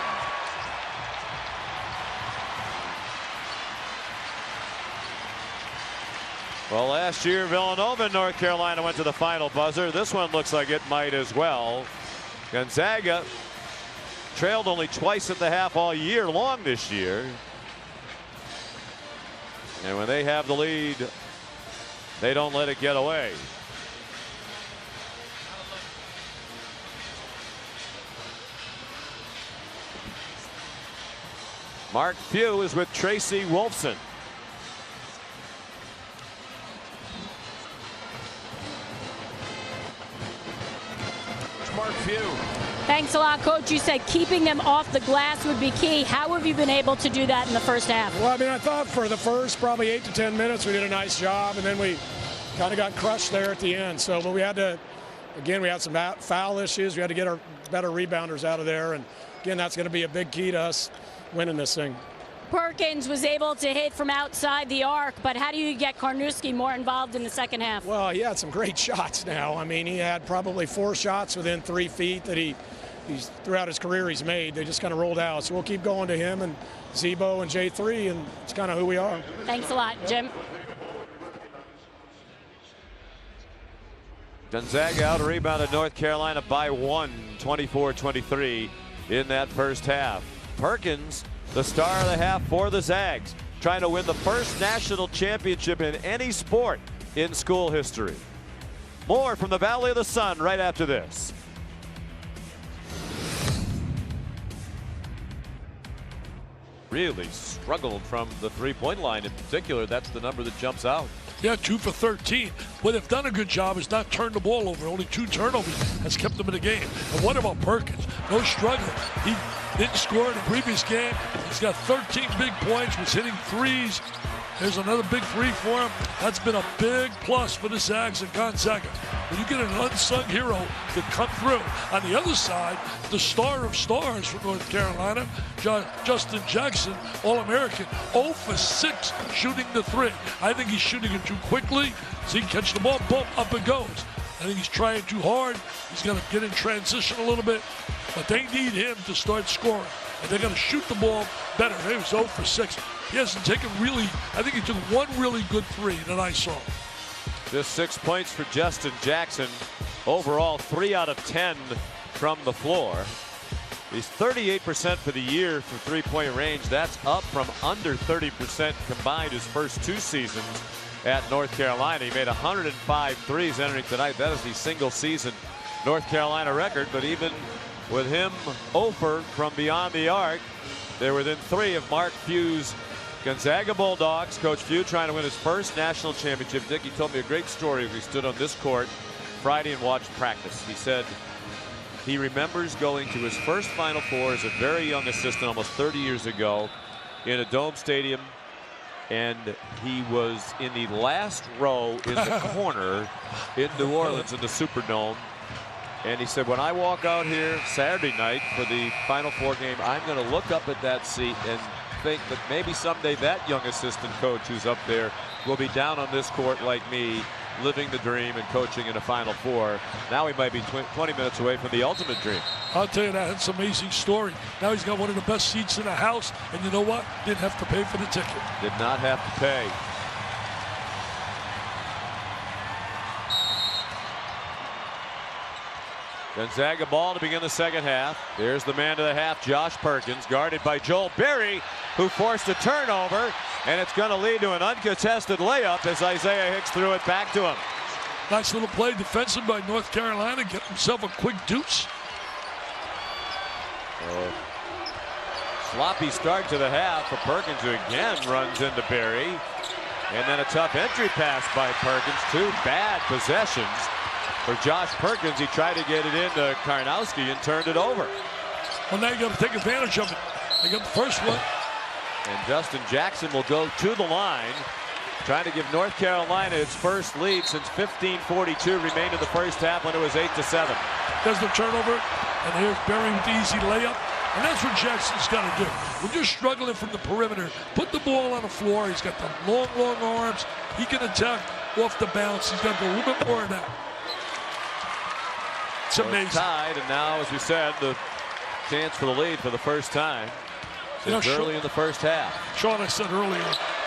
Well, last year Villanova and North Carolina went to the final buzzer. This one looks like it might as well. Gonzaga trailed only twice at the half all year long this year. And when they have the lead, they don't let it get away. Mark Few is with Tracy Wolfson. Mark Few. Thanks a lot, Coach. You said keeping them off the glass would be key. How have you been able to do that in the first half? Well, I mean, I thought for the first probably 8 to 10 minutes we did a nice job, and then we kind of got crushed there at the end. So, but we had to, again, we had some foul issues. We had to get our better rebounders out of there, and again, that's going to be a big key to us winning this thing. Perkins was able to hit from outside the arc, but how do you get Karnowski more involved in the second half? Well, he had some great shots now. I mean, he had probably 4 shots within 3 feet that he's throughout his career he's made. They just kind of rolled out. So we'll keep going to him and Zebo and J3, and it's kind of who we are. Thanks a lot, Jim. Gonzaga out rebounded North Carolina by 1, 24-23 in that first half. Perkins, the star of the half for the Zags, trying to win the first national championship in any sport in school history. More from the Valley of the Sun right after this. Really struggled from the three-point line in particular. That's the number that jumps out. Yeah, 2 for 13. What they've done a good job is not turn the ball over. Only 2 turnovers has kept them in the game. And what about Perkins? No struggle. He didn't score in the previous game. He's got 13 big points, was hitting threes. There's another big 3 for him. That's been a big plus for the Zags and Gonzaga. When you get an unsung hero to come through. On the other side, the star of stars from North Carolina, Justin Jackson, All-American, 0 for 6 shooting the 3. I think he's shooting it too quickly. So he can catch the ball, boom, up it goes. I think he's trying too hard. He's going to get in transition a little bit. But they need him to start scoring. And they're going to shoot the ball better. He was 0 for 6. He hasn't taken really, I think he took 1 really good 3 that I saw. Just 6 points for Justin Jackson. Overall, 3 out of 10 from the floor. He's 38% for the year from three-point range. That's up from under 30% combined his first 2 seasons at North Carolina. He made 105 threes entering tonight. That is the single season North Carolina record. But even with him 0 from beyond the arc, they're within 3 of Mark Few's Gonzaga Bulldogs. Coach Few trying to win his first national championship. Dickie told me a great story as he stood on this court Friday and watched practice. He said he remembers going to his first Final Four as a very young assistant almost 30 years ago in a dome stadium, and he was in the last row in the corner in New Orleans in the Superdome. And he said, when I walk out here Saturday night for the Final Four game, I'm going to look up at that seat and think that maybe someday that young assistant coach who's up there will be down on this court like me, living the dream and coaching in a Final Four. Now he might be 20 minutes away from the ultimate dream. I'll tell you that. It's an amazing story. Now he's got one of the best seats in the house, and you know what? Didn't have to pay for the ticket. Did not have to pay. Gonzaga ball to begin the second half. There's the man to the half, Josh Perkins, guarded by Joel Berry, who forced a turnover, and it's going to lead to an uncontested layup as Isaiah Hicks threw it back to him. Nice little play defensive by North Carolina, get himself a quick deuce. Sloppy start to the half for Perkins, who again runs into Berry. And then a tough entry pass by Perkins. 2 bad possessions for Josh Perkins. He tried to get it into Karnowski and turned it over. Well, now you got to take advantage of it. They got the first one. And Justin Jackson will go to the line. trying to give North Carolina its first lead since 15:42 remained in the first half when it was 8-7. There's the turnover, and here's Berry with the easy layup. And that's what Jackson's got to do. When you're struggling from the perimeter, put the ball on the floor. He's got the long, long arms. He can attack off the bounce. He's got to do a little bit more of that. It's amazing. Tied, and now, as we said, the chance for the lead for the first time. It's early in the first half. Sean, I said earlier,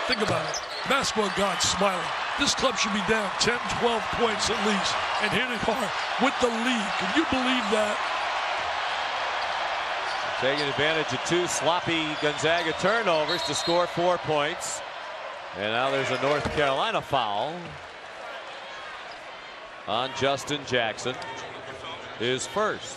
think about it. Basketball God's smiling. This club should be down 10, 12 points at least. And here they are with the lead. Can you believe that? Taking advantage of two sloppy Gonzaga turnovers to score 4 points. And now there's a North Carolina foul on Justin Jackson. His first.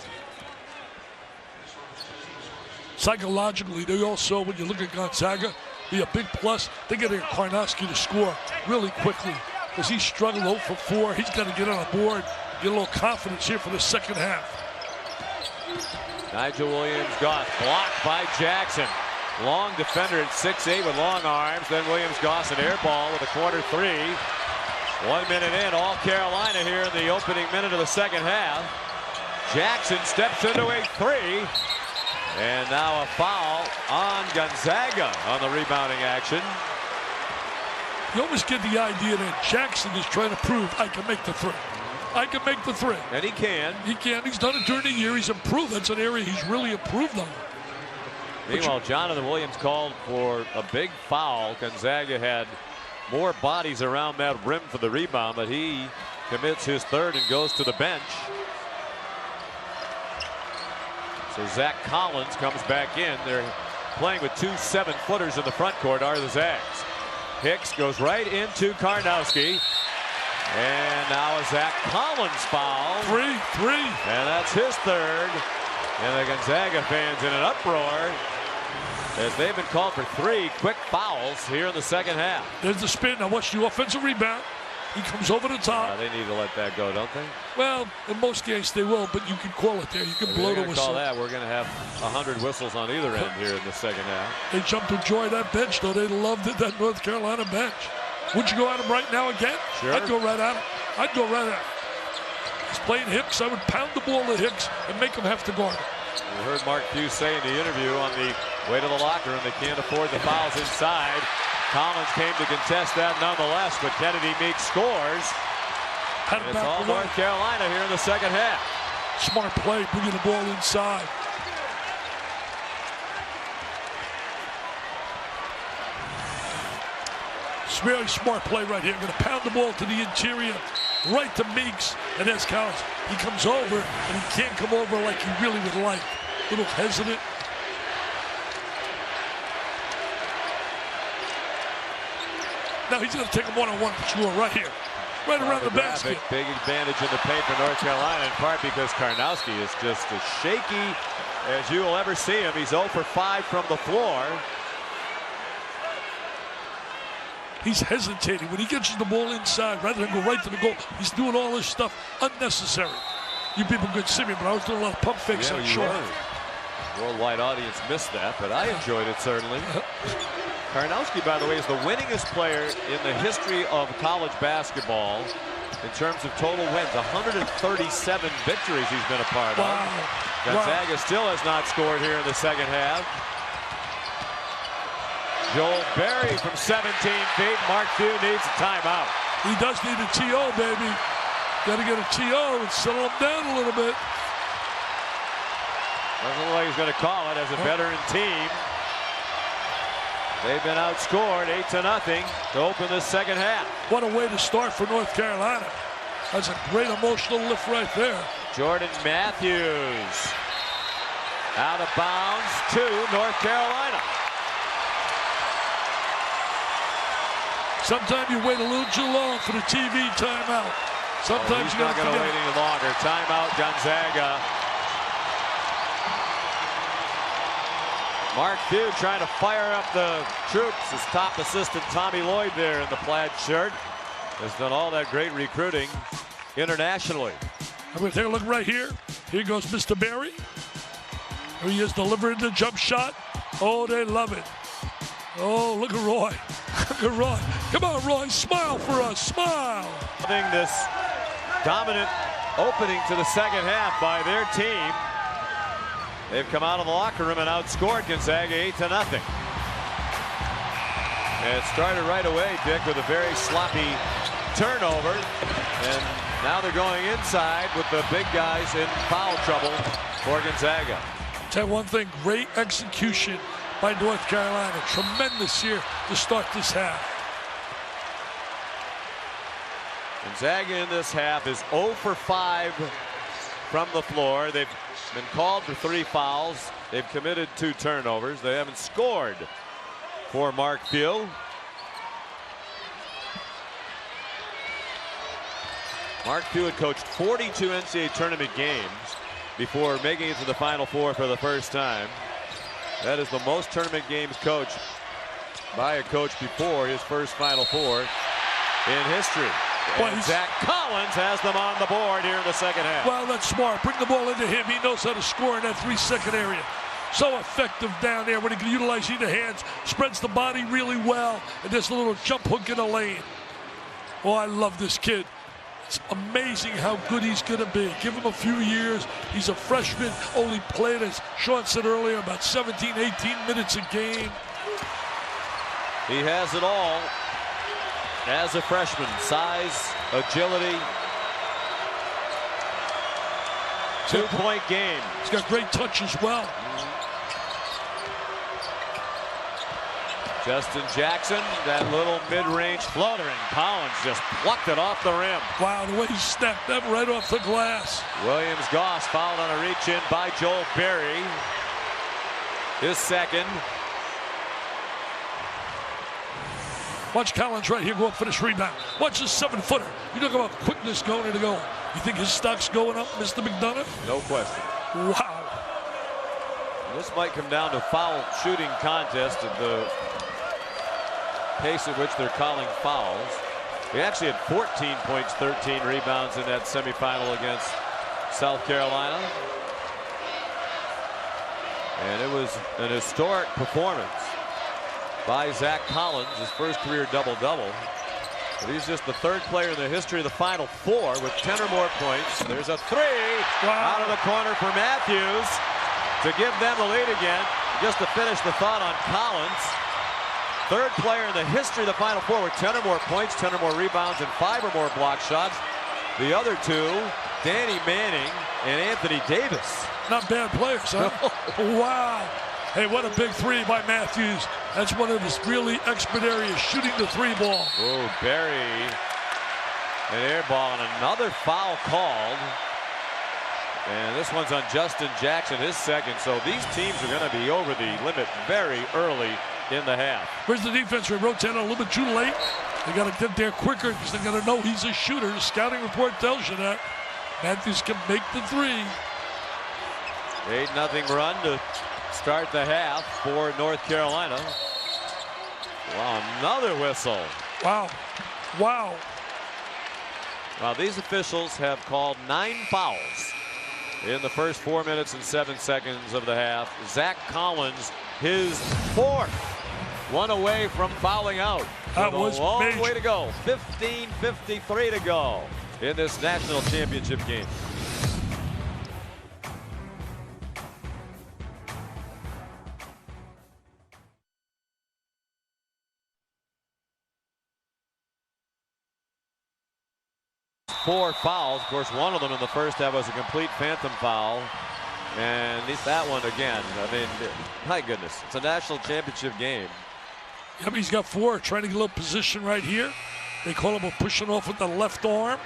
Psychologically, they also, when you look at Gonzaga, be a big plus. They get Karnowski to score really quickly because he struggled 0 for 4. He's got to get on the board, get a little confidence here for the second half. Nigel Williams-Goss blocked by Jackson. Long defender at 6'8" with long arms. Then Williams-Goss an air ball with a corner three. 1 minute in, all Carolina here in the opening minute of the second half. Jackson steps into a three. And now a foul on Gonzaga on the rebounding action. You almost get the idea that Jackson is trying to prove I can make the three. I can make the three. And he can. He can. He's done it during the year. He's improved. That's an area he's really improved on. Meanwhile, Jonathan Williams called for a big foul. Gonzaga had more bodies around that rim for the rebound, but he commits his third and goes to the bench. So Zach Collins comes back in. They're playing with two 7-footers in the front court, are the Zags. Hicks goes right into Karnowski. And now a Zach Collins foul. Three. And that's his third. And the Gonzaga fans in an uproar as they've been called for 3 quick fouls here in the second half. There's the spin. Now watch the offensive rebound. He comes over the top. They need to let that go, don't they? Well, in most cases they will, but you can call it there. You can blow the whistle. Call that. We're going to have 100 whistles on either end here in the second half. They jumped to joy that bench, though. They loved it, that North Carolina bench. Would you go at him right now again? Sure. I'd go right at him. I'd go right at him. He's playing Hicks. I would pound the ball at Hicks and make him have to guard him. We heard Mark Few say in the interview on the way to the locker room they can't afford the fouls inside. Collins came to contest that nonetheless, but Kennedy Meeks scores. And it's all North Carolina here in the second half. Smart play, bringing the ball inside. It's very smart play right here. Going to pound the ball to the interior, right to Meeks, and there's Collins. He comes over, and he can't come over like he really would like. A little hesitant. Now he's going to take a one-on-one score right here. Right around the basket. Big advantage in the paint for North Carolina, in part because Karnowski is just as shaky as you will ever see him. He's 0 for 5 from the floor. He's hesitating. When he gets the ball inside, rather than go right to the goal, he's doing all this stuff unnecessary. You people could see me, but I was doing a lot of pump fakes on short. Worldwide audience missed that, but I enjoyed it certainly. Karnowski, by the way, is the winningest player in the history of college basketball in terms of total wins. 137 victories he's been a part of. Gonzaga still has not scored here in the second half. Joel Berry from 17 feet. Mark Few needs a timeout. He does need a TO, baby. Got to get a TO and settle him down a little bit. Doesn't look like he's going to call it as a veteran team. They've been outscored 8-0 to open this second half. What a way to start for North Carolina. That's a great emotional lift right there. Jordan Matthews out of bounds to North Carolina. Sometimes you wait a little too long for the TV timeout. Sometimes he's you not got to wait any longer. Timeout, Gonzaga. Mark Few trying to fire up the troops. His top assistant Tommy Lloyd there in the plaid shirt has done all that great recruiting internationally. I'm going to take a look right here. Here goes Mr. Berry. Here he is delivering the jump shot. Oh, they love it. Oh, look at Roy. Look at Roy. Come on, Roy, smile for us, smile. Having this dominant opening to the second half by their team. They've come out of the locker room and outscored Gonzaga 8-0. And it started right away, Dick, with a very sloppy turnover. And now they're going inside with the big guys in foul trouble for Gonzaga. Tell you one thing, great execution by North Carolina. Tremendous here to start this half. Gonzaga in this half is 0 for 5 from the floor. They've been called for 3 fouls. They've committed 2 turnovers. They haven't scored for Mark Few. Mark Few had coached 42 NCAA tournament games before making it to the Final Four for the first time. That is the most tournament games coached by a coach before his first Final Four in history. And Zach Collins has them on the board here in the second half. Well, that's smart. Bring the ball into him. He knows how to score in that 3-second area. So effective down there when he can utilize either hands. Spreads the body really well. And there's a little jump hook in the lane. Oh, I love this kid. It's amazing how good he's going to be. Give him a few years. He's a freshman. Only played, as Sean said earlier, about 17, 18 minutes a game. He has it all. As a freshman, size, agility, 2-point game. He's got great touch as well. Justin Jackson, that little mid-range floater, and Collins just plucked it off the rim. Wow, the way he snapped that right off the glass. Williams-Goss fouled on a reach-in by Joel Berry. His second. Watch Collins right here go up for this rebound. Watch this 7-footer. You talk about quickness going into goal. You think his stock's going up, Mr. McDonough? No question. Wow. This might come down to foul shooting contest at the pace at which they're calling fouls. He actually had 14 points, 13 rebounds in that semifinal against South Carolina. And it was an historic performance by Zach Collins, his first career double-double. But he's just the 3rd player in the history of the Final Four with 10 or more points. There's a 3 out of the corner for Matthews to give them the lead again. Just to finish the thought on Collins. 3rd player in the history of the Final Four with 10 or more points, 10 or more rebounds, and 5 or more block shots. The other 2, Danny Manning and Anthony Davis. Not bad players, huh? Wow. Hey, what a big 3 by Matthews. That's one of his really expert areas, shooting the 3 ball. Oh, Berry, an air ball, and another foul called. And this one's on Justin Jackson, his second. So these teams are going to be over the limit very early in the half. Where's the defense? We rotated a little bit too late. They got to get there quicker because they got to know he's a shooter. The scouting report tells you that. Matthews can make the 3. 8-0 run to start the half for North Carolina. Wow, another whistle. Wow. Wow. Now these officials have called 9 fouls in the first 4 minutes and 7 seconds of the half. Zach Collins, his 4th. One away from fouling out. That was a long major. way to go. 15:53 to go in this national championship game. Four fouls. Of course, one of them in the first half was a complete phantom foul. And that one again. I mean, my goodness, it's a national championship game. Yep, he's got 4, trying to get a little position right here. They call him a pushing off with the left arm.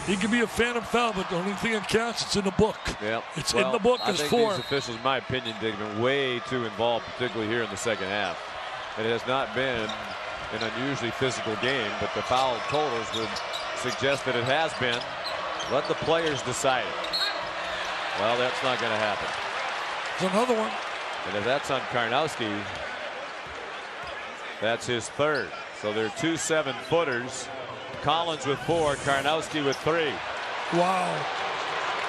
He can be a phantom foul, but the only thing that counts, it's in the book. Yep. It's in the book as 4. These officials, in my opinion, they've been way too involved, particularly here in the second half. It has not been an unusually physical game, but the foul totals would suggest that it has been. Let the players decide it. Well, that's not going to happen. There's another one. And if that's on Karnowski, that's his 3rd. So they're 2 7-footers. Collins with 4, Karnowski with 3. Wow.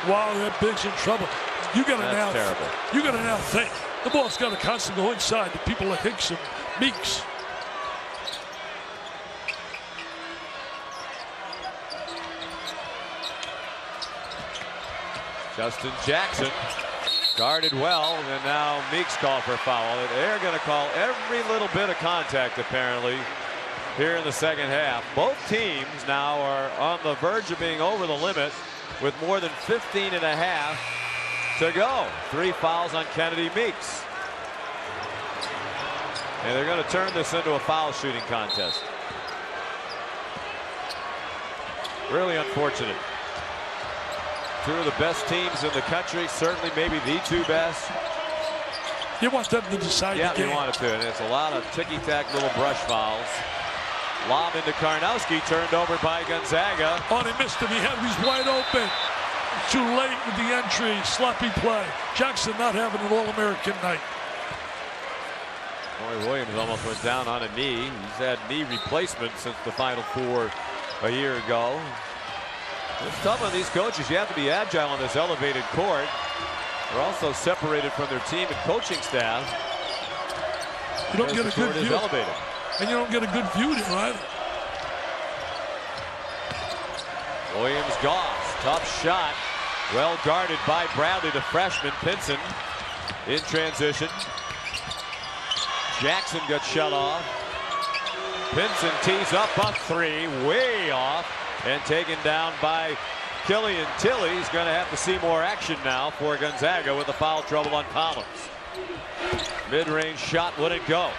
Wow, that big's in trouble. You got to now. Terrible. You got to now think. The ball's got to constantly go inside to people like Hicks and Meeks. Justin Jackson guarded well, and now Meeks called for a foul. They're going to call every little bit of contact apparently here in the second half. Both teams now are on the verge of being over the limit with more than 15 and a half to go. 3 fouls on Kennedy Meeks. And they're going to turn this into a foul shooting contest. Really unfortunate. 2 of the best teams in the country, certainly maybe the 2 best. You want them to decide the game. Yeah, you want it to. And it's a lot of ticky-tack little brush fouls. Lob into Karnowski, turned over by Gonzaga. Oh, they missed him. He's wide open. Too late with the entry. Sloppy play. Jackson not having an All-American night. Roy Williams almost went down on a knee. He's had knee replacement since the Final Four a year ago. It's tough on these coaches. You have to be agile on this elevated court. They're also separated from their team and coaching staff. You don't get a good view. Elevated. And you don't get a good view there either. Williams Goss, tough shot. Well guarded by Bradley, the freshman. Pinson in transition. Jackson got shut off. Pinson tees up a 3, way off, and taken down by Killian Tilly. He's going to have to see more action now for Gonzaga with the foul trouble on Collins. Mid-range shot wouldn't go.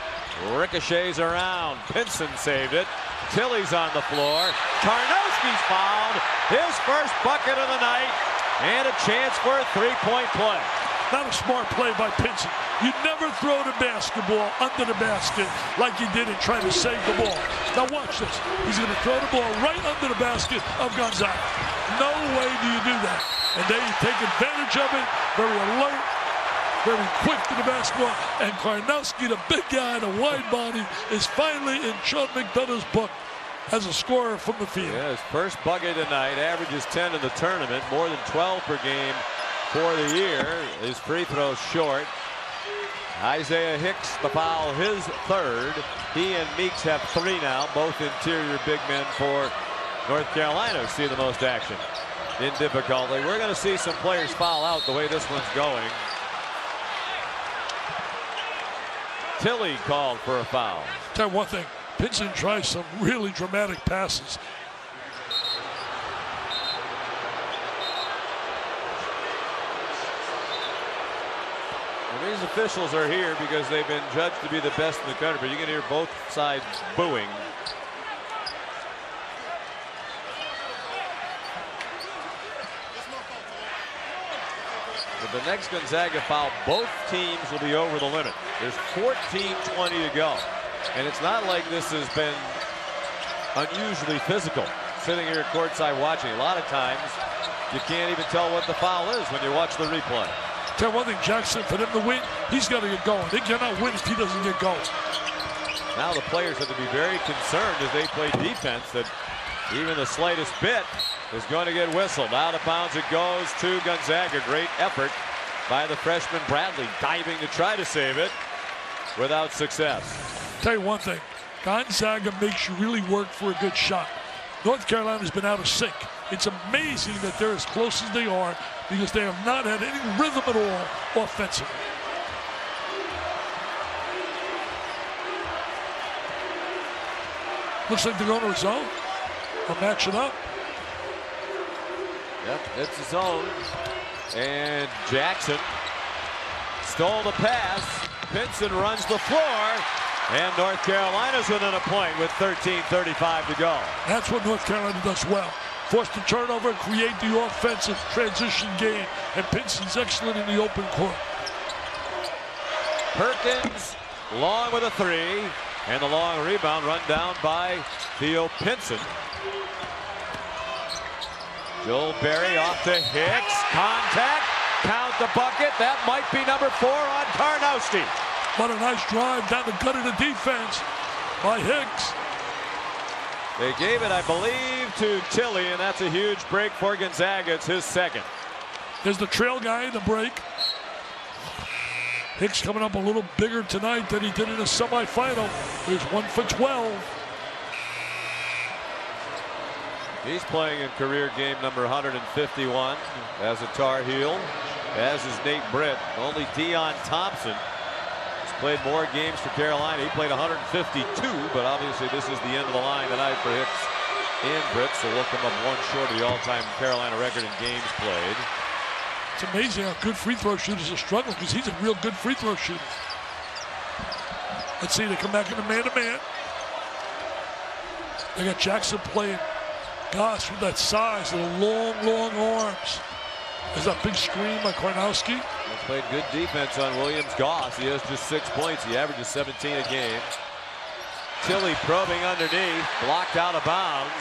Ricochets around. Pinson saved it. Tilly's on the floor. Karnowski's fouled. His first bucket of the night, and a chance for a 3-point play. Not a smart play by Pinson. You never throw the basketball under the basket like he did in trying to save the ball. Now watch this. He's going to throw the ball right under the basket of Gonzaga. No way do you do that. And they take advantage of it. Very alert, very quick to the basketball. And Karnowski, the big guy, the wide body, is finally in Sean McDonough's book as a scorer from the field. Yeah, his first bucket tonight, averages 10 in the tournament, more than 12 per game for the year. His free throw short. Isaiah Hicks, the foul, his 3rd. He and Meeks have 3 now, both interior big men for North Carolina see the most action in difficulty. We're going to see some players foul out the way this one's going. Tilly called for a foul. Tell you one thing, Pinson tries some really dramatic passes. These officials are here because they've been judged to be the best in the country, but you can hear both sides booing. With the next Gonzaga foul, both teams will be over the limit. There's 14:20 to go. And it's not like this has been unusually physical. Sitting here courtside watching, a lot of times you can't even tell what the foul is when you watch the replay. Tell you one thing, Jackson, for them to win, he's got to get going. They cannot win if he doesn't get going. Now the players have to be very concerned as they play defense that even the slightest bit is going to get whistled. Out of bounds it goes to Gonzaga. Great effort by the freshman Bradley, diving to try to save it without success. Tell you one thing, Gonzaga makes you really work for a good shot. North Carolina's been out of sync. It's amazing that they're as close as they are because they have not had any rhythm at all offensively. Looks like they're going to a zone. They'll match it up. Yep, it's a zone. And Jackson stole the pass. Pinson runs the floor. And North Carolina's within a point with 13:35 to go. That's what North Carolina does well. Force the turnover, create the offensive transition game. And Pinson's excellent in the open court. Perkins long with a 3. And the long rebound run down by Theo Pinson. Joel Berry off to Hicks. Contact. Count the bucket. That might be number 4 on Karnowski. What a nice drive down the gut of the defense by Hicks. They gave it, I believe, to Tilly, and that's a huge break for Gonzaga. It's his 2nd. There's the trail guy in the break. Hicks coming up a little bigger tonight than he did in the semifinal. He's 1 for 12. He's playing in career game number 151 as a Tar Heel, as is Nate Britt. Only Deon Thompson has played more games for Carolina. He played 152, but obviously this is the end of the line tonight for Hicks and Britt, so we'll come up one short of the all-time Carolina record in games played. It's amazing how good free throw shooters are struggling, because he's a real good free throw shooter. Let's see, they come back in the man-to-man. They got Jackson playing Goss with that size and the long arms. There's that big screen by Karnowski. He played good defense on Williams Goss. He has just 6 points. He averages 17 a game. Tilly probing underneath, blocked out of bounds.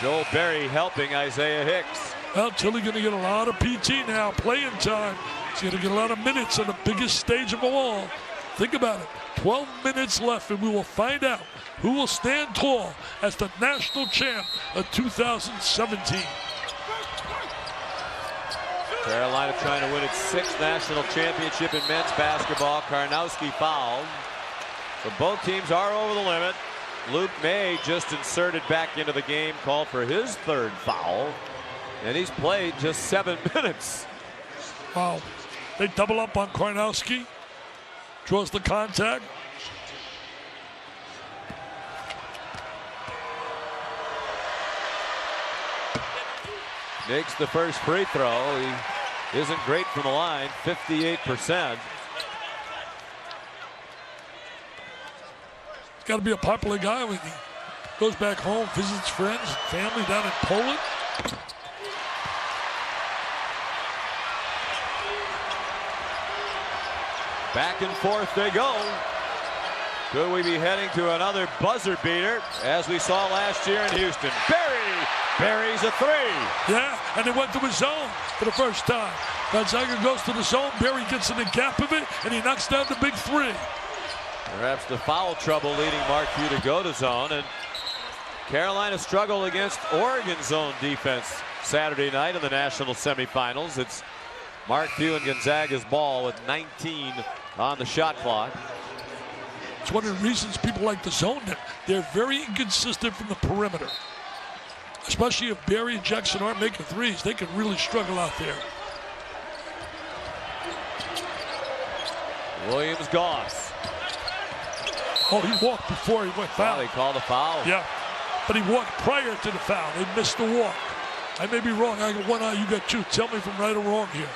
Joel Berry helping Isaiah Hicks. Well, Tilly going to get a lot of PT now, playing time. He's going to get a lot of minutes on the biggest stage of them all. Think about it. 12 minutes left, and we will find out who will stand tall as the national champ of 2017. Carolina trying to win its 6th national championship in men's basketball. Karnowski fouled. But both teams are over the limit. Luke May just inserted back into the game, called for his 3rd foul. And he's played just 7 minutes. Wow. They double up on Karnowski. Draws the contact. Makes the first free throw. He isn't great from the line, 58%. He's got to be a popular guy when he goes back home, visits friends and family down in Poland. Back and forth they go. Could we be heading to another buzzer beater as we saw last year in Houston? Berry buries a 3. Yeah, and they went to his zone for the first time. Gonzaga goes to the zone. Berry gets in the gap of it, and he knocks down the big 3. Perhaps the foul trouble leading Mark Few to go to zone, and Carolina struggled against Oregon's zone defense Saturday night in the national semifinals. It's Mark Few and Gonzaga's ball with 19 on the shot clock. It's one of the reasons people like to zone them. They're very inconsistent from the perimeter. Especially if Berry and Jackson aren't making threes, they can really struggle out there. Williams Goss. Oh, he walked before he went foul. They called a foul. Yeah, but he walked prior to the foul. They missed the walk. I may be wrong. I got 1 eye, you got 2. Tell me if I'm right or wrong here.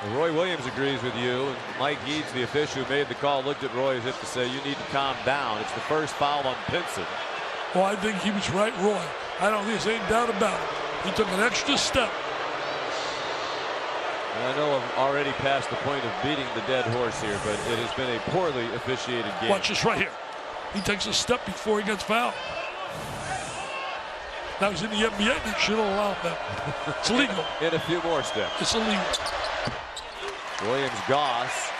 Well, Roy Williams agrees with you, and Mike Eads, the official who made the call, looked at Roy as if to say, you need to calm down. It's the first foul on Pinson. Well, I think he was right, Roy. I don't think there's any doubt about it. He took an extra step. And I know I've already passed the point of beating the dead horse here, but it has been a poorly officiated game. Watch this right here. He takes a step before he gets fouled. Now he's in the NBA, and they shouldn't allow him that. It's illegal. In a few more steps. It's illegal. Williams Goss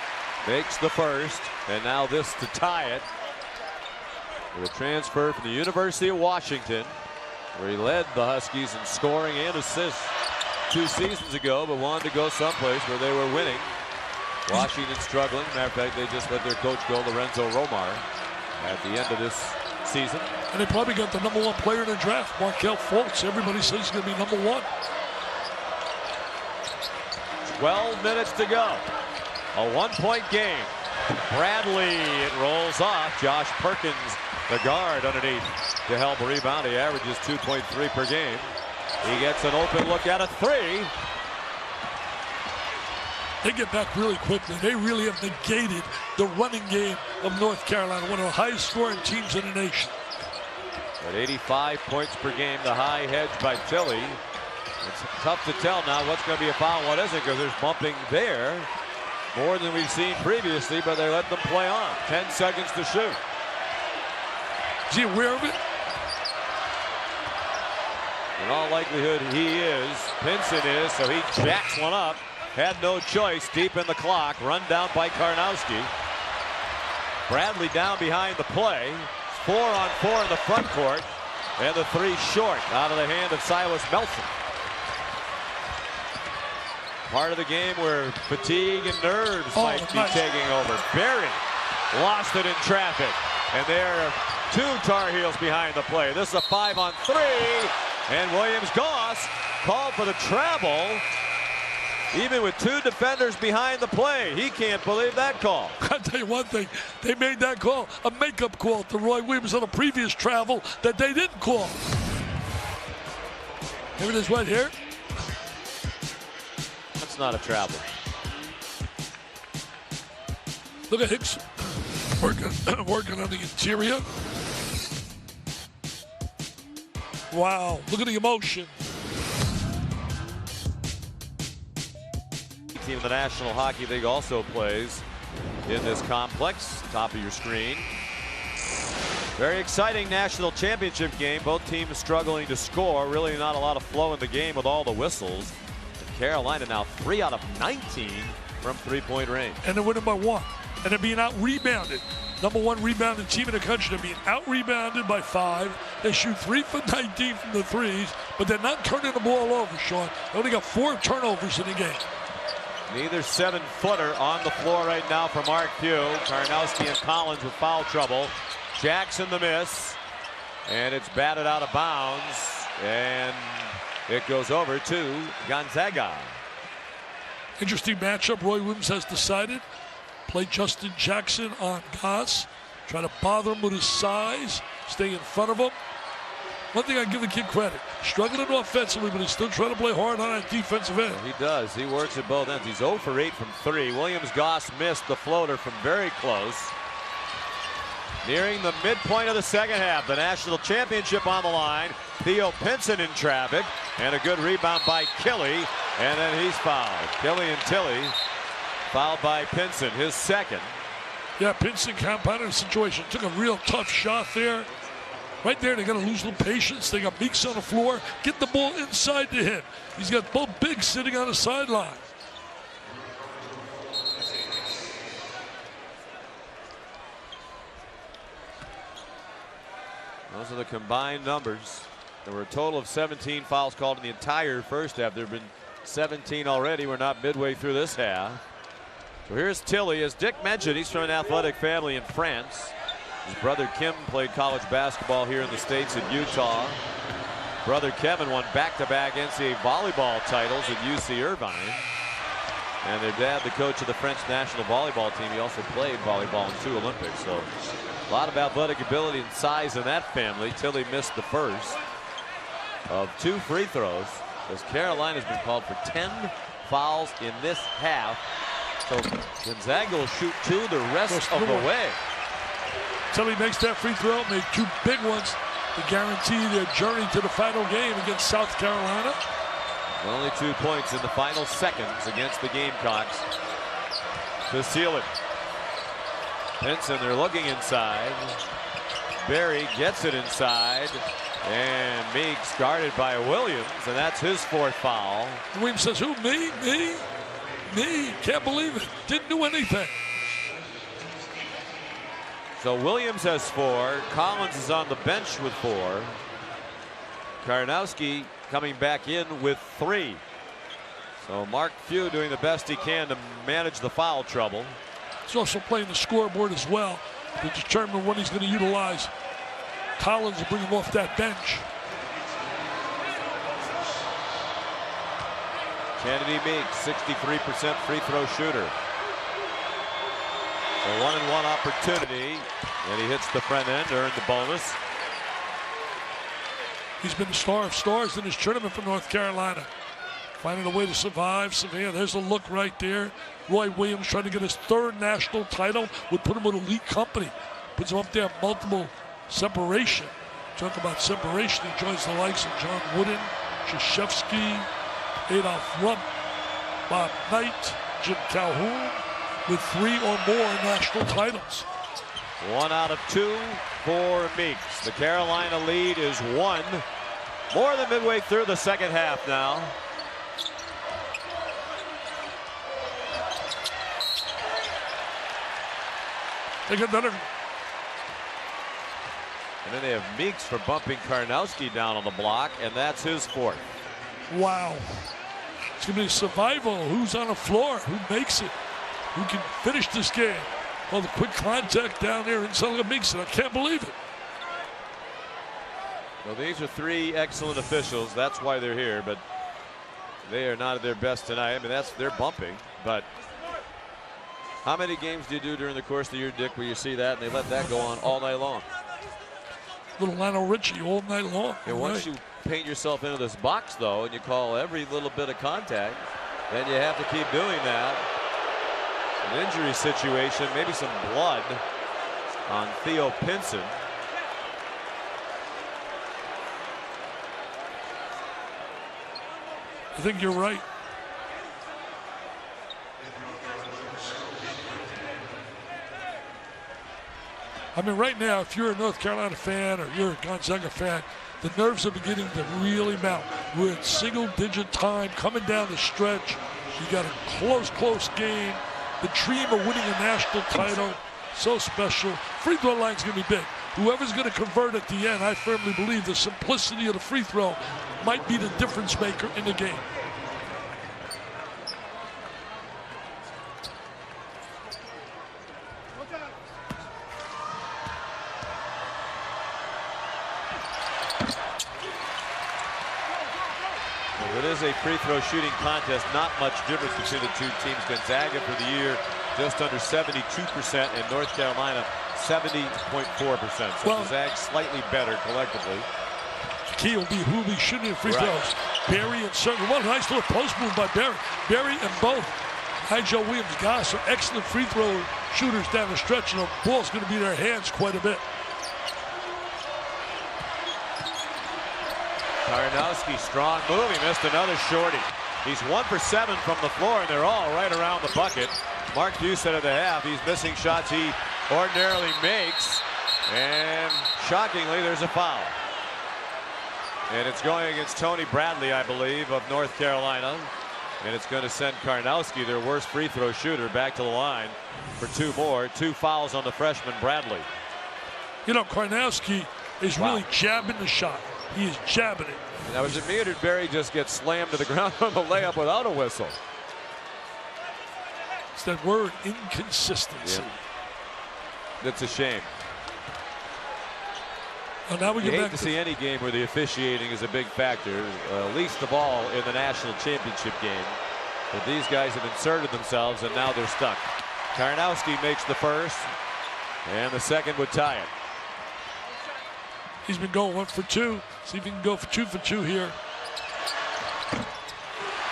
makes the first, and now this to tie it. With a transfer from the University of Washington, where he led the Huskies in scoring and assists 2 seasons ago, but wanted to go someplace where they were winning. Washington struggling. Matter of fact, they just let their coach go, Lorenzo Romar, at the end of this season. And they probably got the #1 player in the draft, Markelle Fultz. Everybody says he's going to be #1. 12 minutes to go. A 1-point game. Bradley, it rolls off. Josh Perkins, the guard, underneath to help rebound. He averages 2.3 per game. He gets an open look at a 3. They get back really quickly. They really have negated the running game of North Carolina, one of the highest scoring teams in the nation. At 85 points per game, the high hedge by Tilly. It's tough to tell now what's going to be a foul, what isn't, because there's bumping there. More than we've seen previously, but they let them play on. 10 seconds to shoot. Is he aware of it? In all likelihood, he is. Pinson is, so he jacks one up. Had no choice deep in the clock. Run down by Karnowski. Bradley down behind the play. 4-on-4 in the front court. And the 3 short out of the hand of Silas Melton. Part of the game where fatigue and nerves might be taking over. Berry lost it in traffic. And they're Two Tar Heels behind the play. This is a 5-on-3. And Williams-Goss called for the travel. Even with two defenders behind the play. He can't believe that call. I'll tell you one thing. They made that call, a makeup call to Roy Williams on a previous travel that they didn't call. Here it is right here. That's not a travel. Look at Hicks working on the interior. Wow, look at the emotion. Team of the National Hockey League also plays in this complex. Top of your screen. Very exciting national championship game. Both teams struggling to score. Really not a lot of flow in the game with all the whistles. Carolina now 3 out of 19 from three-point range. And they're winning by 1. And they're being out-rebounded. #1 rebounded team in the country. They're being out-rebounded by 5. They shoot 3 for 19 from the threes, but they're not turning the ball over, Sean. They only got 4 turnovers in the game. Neither 7-footer on the floor right now for Mark Pugh. Karnowski and Collins with foul trouble. Jackson the miss. And it's batted out of bounds. And it goes over to Gonzaga. Interesting matchup. Roy Williams has decided. Play Justin Jackson on Goss. Try to bother him with his size. Stay in front of him. One thing I give the kid credit. Struggling offensively, but he's still trying to play hard on that defensive end. He does. He works at both ends. He's 0 for 8 from 3. Williams-Goss missed the floater from very close. Nearing the midpoint of the second half. The national championship on the line. Theo Pinson in traffic. And a good rebound by Kelly. And then he's fouled. Kelly and Tilly fouled by Pinson, his second. Yeah, Pinson compounded the situation. Took a real tough shot there. Right there, they're going to lose a little patience. They got Meeks on the floor. Get the ball inside to him. He's got both bigs sitting on the sideline. Those are the combined numbers. There were a total of 17 fouls called in the entire first half. There have been 17 already. We're not midway through this half. So here's Tilly. As Dick mentioned, he's from an athletic family in France. His brother Kim played college basketball here in the States at Utah. Brother Kevin won back-to-back NCAA volleyball titles at UC Irvine. And their dad, the coach of the French national volleyball team, he also played volleyball in 2 Olympics. So a lot of athletic ability and size in that family. Tilly missed the first of 2 free throws, as Carolina's been called for 10 fouls in this half. So Gonzaga will shoot 2 the rest of the way. Tilly makes that free throw, made 2 big ones to guarantee their journey to the final game against South Carolina. Only 2 points in the final seconds against the Gamecocks to seal it. Pinson, they're looking inside. Barry gets it inside. And Meeks guarded by Williams, and that's his 4th foul. Williams says, who, me? Me? Can't believe it. Didn't do anything. So Williams has 4. Collins is on the bench with 4. Karnowski coming back in with 3. So Mark Few doing the best he can to manage the foul trouble. He's also playing the scoreboard as well to determine when he's going to utilize Collins to bring him off that bench. Kennedy Meeks, 63% free throw shooter. A 1-and-1 opportunity, and he hits the front end, earned the bonus. He's been the star of stars in this tournament for North Carolina. Finding a way to survive. Savannah, there's a look right there. Roy Williams trying to get his 3rd national title would put him with elite company. Puts him up there, multiple separation. Talk about separation. He joins the likes of John Wooden, Krzyzewski, Adolph Rump, Bob Knight, Jim Calhoun, with 3 or more national titles. 1 out of 2 for Meeks. The Carolina lead is 1. More than midway through the second half now. They got another. And then they have Meeks for bumping Karnowski down on the block, and that's his 4th. Wow. It's going to be survival. Who's on the floor? Who makes it? Who can finish this game? Well, the quick contact down there inside of Meeks, and I can't believe it. Well, these are three excellent officials. That's why they're here, but they are not at their best tonight. I mean, they're bumping, but how many games do you do during the course of the year, Dick, where you see that and they let that go on all night long? Little Lionel Richie all night long. And once you paint yourself into this box, though, and you call every little bit of contact, then you have to keep doing that. An injury situation, maybe some blood on Theo Pinson. I think you're right. I mean, right now, if you're a North Carolina fan or you're a Gonzaga fan, the nerves are beginning to really mount. We're at single-digit time coming down the stretch. You got a close game. The dream of winning a national title, so special. Free throw line's going to be big. Whoever's going to convert at the end, I firmly believe the simplicity of the free throw might be the difference maker in the game. It is a free throw shooting contest. Not much difference between the two teams. Gonzaga for the year just under 72%, and North Carolina 70.4%. So the Zags slightly better collectively. The key will be who will be shooting free throws. Berry and Sutton. What a nice little post move by Berry. Berry and both Joe Williams, Goss are excellent free throw shooters down the stretch, and the ball's going to be in their hands quite a bit. Karnowski, strong move. He missed another shorty. He's 1 for 7 from the floor, and they're all right around the bucket. Mark Hughes said at the half he's missing shots he ordinarily makes. And shockingly, there's a foul. And it's going against Tony Bradley, I believe, of North Carolina. And it's going to send Karnowski, their worst free throw shooter, back to the line for 2 more. 2 fouls on the freshman Bradley. You know, Karnowski is really jabbing the shot. He is jabbing it. Now, was it me or did Berry just get slammed to the ground on the layup without a whistle? It's that word, inconsistency. Yeah. That's a shame. Well, now we you get hate back to see any game where the officiating is a big factor, least of all in the national championship game. But these guys have inserted themselves, and now they're stuck. Karnowski makes the first, and the second would tie it. He's been going 1 for 2. See if he can go for 2 for 2 here.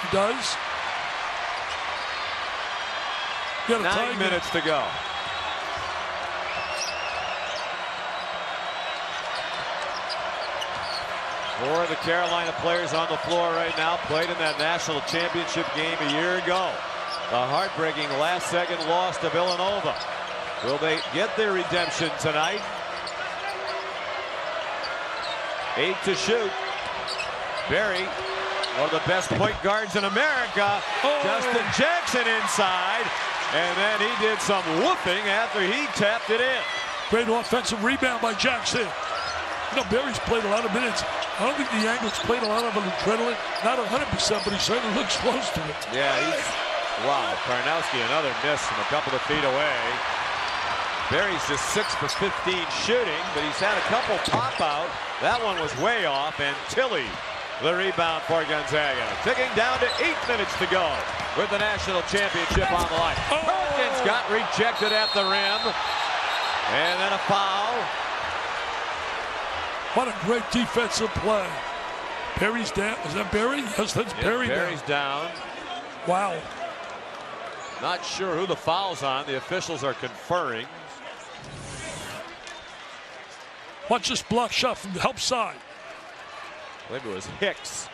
He does. 9 minutes to go. Four of the Carolina players on the floor right now played in that national championship game a year ago. The heartbreaking last-second loss to Villanova. Will they get their redemption tonight? 8 to shoot. Berry, one of the best point guards in America. Justin Jackson inside. And then he did some whooping after he tapped it in. Great offensive rebound by Jackson. You know, Berry's played a lot of minutes. I don't think the Angles played a lot of adrenaline. Not 100%, but he certainly looks close to it. Yeah, wow. Karnowski, another miss from a couple of feet away. Berry's just 6 for 15 shooting, but he's had a couple pop out. That one was way off, and Tilley, the rebound for Gonzaga. Ticking down to 8 minutes to go with the national championship on the line. Perkins got rejected at the rim, and then a foul. What a great defensive play. Berry's down. Is that Berry? Yes, that's Berry. Berry's down. Wow. Not sure who the foul's on. The officials are conferring. Watch this block shot from the help side. I believe it was Hicks.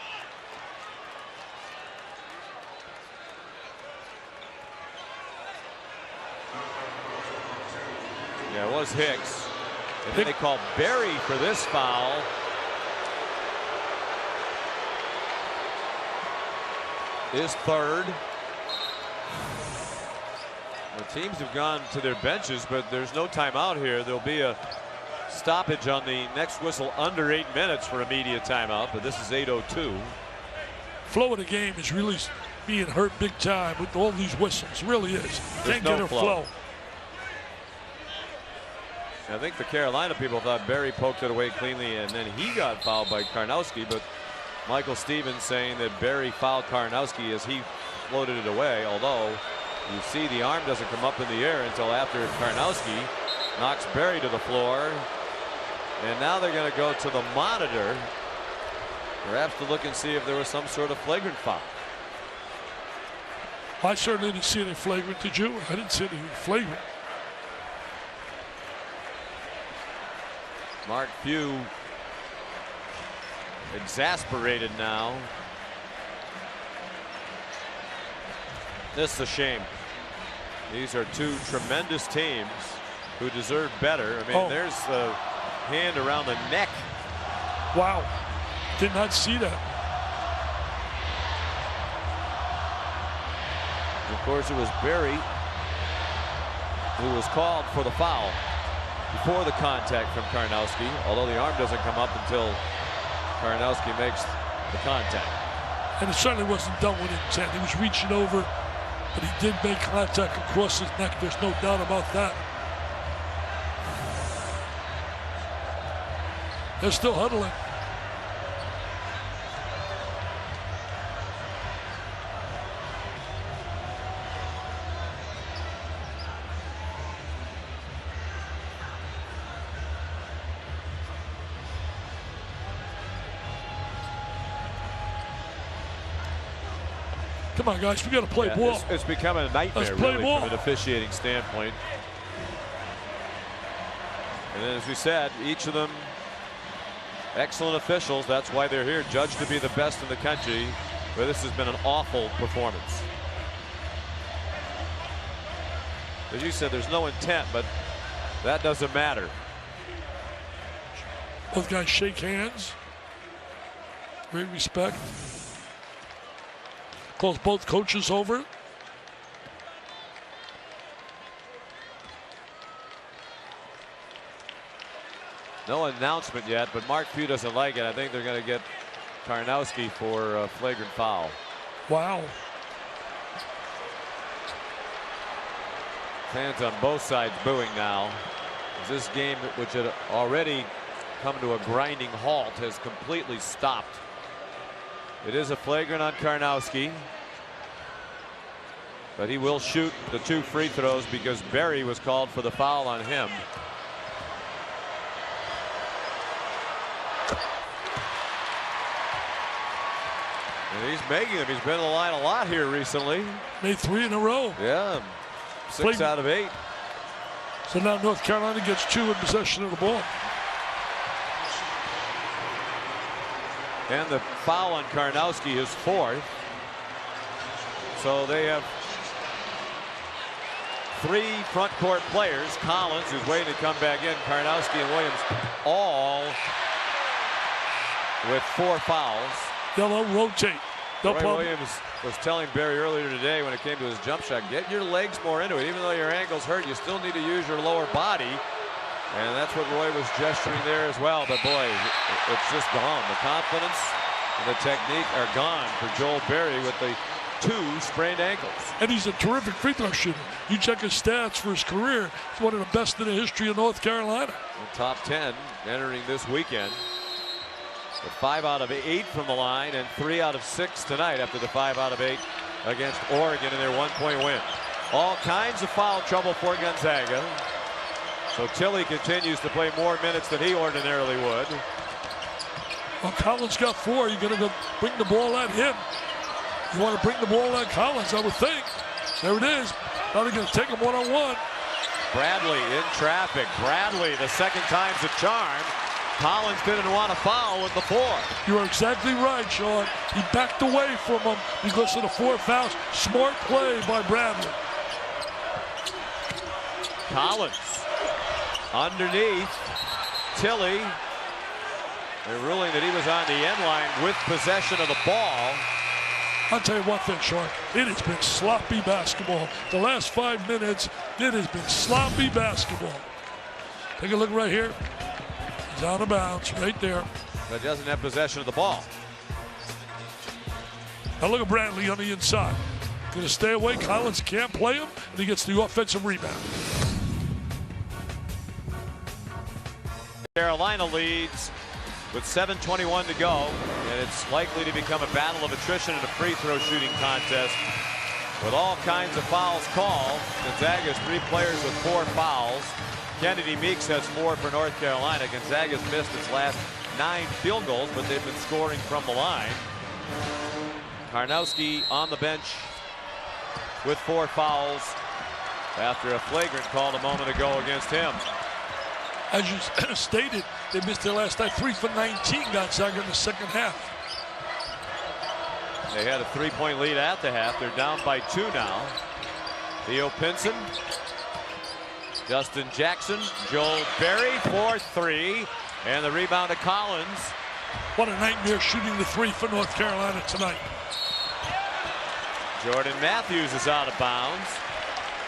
Yeah, it was Hicks. And then they called Berry for this foul. His third. The teams have gone to their benches, but there's no timeout here. There'll be a stoppage on the next whistle under 8 minutes for immediate timeout, but this is 8:02. Flow of the game is really being hurt big time with all these whistles. It really is. Can't get a flow. I think the Carolina people thought Berry poked it away cleanly, and then he got fouled by Karnowski. But Michael Stevens saying that Berry fouled Karnowski as he floated it away. Although you see the arm doesn't come up in the air until after Karnowski knocks Berry to the floor. And now they're going to go to the monitor, perhaps to look and see if there was some sort of flagrant foul. I certainly didn't see any flagrant. Did you? I didn't see any flagrant. Mark Few exasperated now. This is a shame. These are two tremendous teams who deserve better. I mean, there's the hand around the neck. Wow. Did not see that. Of course, it was Berry who was called for the foul before the contact from Karnowski, although the arm doesn't come up until Karnowski makes the contact. And it certainly wasn't done with intent. He was reaching over, but he did make contact across his neck. There's no doubt about that. They're still huddling. Come on, guys, we got to play ball. It's become a nightmare, really, ball. from an officiating standpoint. And then, as we said, each of them excellent officials. That's why they're here, judged to be the best in the country. But this has been an awful performance. As you said, there's no intent, but that doesn't matter. Both guys shake hands. Great respect. Calls both coaches over. No announcement yet, but Mark Few doesn't like it. I think they're going to get Karnowski for a flagrant foul. Wow. Fans on both sides booing now. This game, which had already come to a grinding halt, has completely stopped. It is a flagrant on Karnowski, but he will shoot the 2 free throws because Berry was called for the foul on him. And he's making them. He's been in the line a lot here recently. Made 3 in a row. Yeah, 6 out of 8. So now North Carolina gets 2 in possession of the ball. And the foul on Karnowski is 4th. So they have 3 front court players. Collins, who's waiting to come back in, Karnowski and Williams, all with 4 fouls. They'll rotate. Roy Williams was telling Berry earlier today when it came to his jump shot, get your legs more into it. Even though your ankle's hurt, you still need to use your lower body. And that's what Roy was gesturing there as well. But boy, it's just gone. The confidence and the technique are gone for Joel Berry with the 2 sprained ankles. And he's a terrific free throw shooter. You check his stats for his career, he's one of the best in the history of North Carolina. The top 10 entering this weekend. With 5 out of 8 from the line and 3 out of 6 tonight after the 5 out of 8 against Oregon in their 1-point win. All kinds of foul trouble for Gonzaga. So Tilly continues to play more minutes than he ordinarily would. Well, Collins got 4. You're going to go bring the ball at him. You want to bring the ball at Collins, I would think. There it is. Now they're going to take him one-on-one. Bradley in traffic. Bradley, the second time's a charm. Collins didn't want to foul with the 4. You're exactly right, Sean. He backed away from him because of the 4 fouls. Smart play by Bradley. Collins underneath. Tilly. They're ruling that he was on the end line with possession of the ball. I'll tell you one thing, Sean. It has been sloppy basketball. The last 5 minutes, it has been sloppy basketball. Take a look right here. He's out of bounds right there. But doesn't have possession of the ball. Now look at Bradley on the inside. Going to stay away. Collins can't play him, and he gets the offensive rebound. Carolina leads with 7:21 to go, and it's likely to become a battle of attrition in a free throw shooting contest with all kinds of fouls called. Gonzaga's 3 players with 4 fouls. Kennedy Meeks has 4 for North Carolina. Gonzaga's missed its last 9 field goals, but they've been scoring from the line. Karnowski on the bench with 4 fouls after a flagrant called a moment ago against him. As you stated, they missed their last night. 3 for 19 Gonzaga in the second half. They had a 3-point lead at the half. They're down by 2 now. Theo Pinson, Justin Jackson, Joel Berry for 3, and the rebound to Collins. What a nightmare shooting the 3 for North Carolina tonight. Jordan Matthews is out of bounds.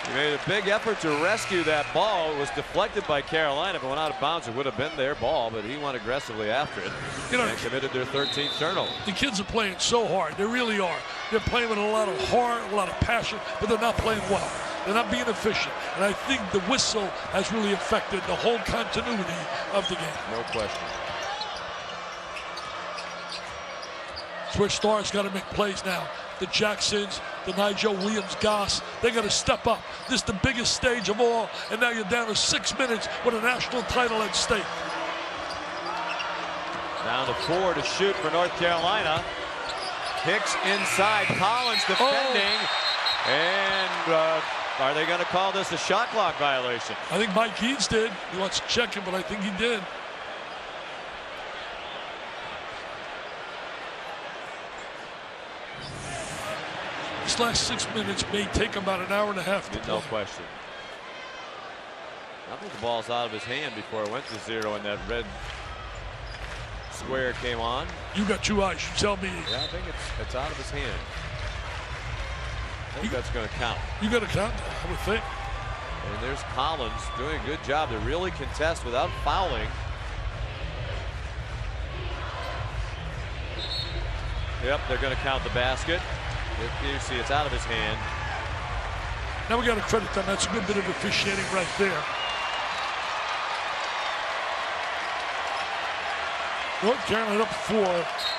He made a big effort to rescue that ball. It was deflected by Carolina. If it went out of bounds, it would have been their ball, but he went aggressively after it, and committed their 13th turnover. The kids are playing so hard. They really are. They're playing with a lot of heart, a lot of passion, but they're not playing well. They're not being efficient. And I think the whistle has really affected the whole continuity of the game. No question. It's where Stars got to make plays now. The Jacksons, the Nigel Williams-Goss, they got to step up. This is the biggest stage of all, and now you're down to 6 minutes with a national title at stake. Down to 4 to shoot for North Carolina. Hicks inside, Collins defending, and are they going to call this a shot clock violation? I think Mike Eads did. He wants to check it, but I think he did. This last 6 minutes may take about an hour and a half to play. No question. I think the ball's out of his hand before it went to 0 and that red square came on. You got 2 eyes, you tell me. Yeah, I think it's out of his hand. I think that's going to count. You got to count that, I would think. And there's Collins doing a good job to really contest without fouling. Yep, they're going to count the basket. You see it's out of his hand. Now we got to credit them. That's a good bit of officiating right there. North Carolina up 4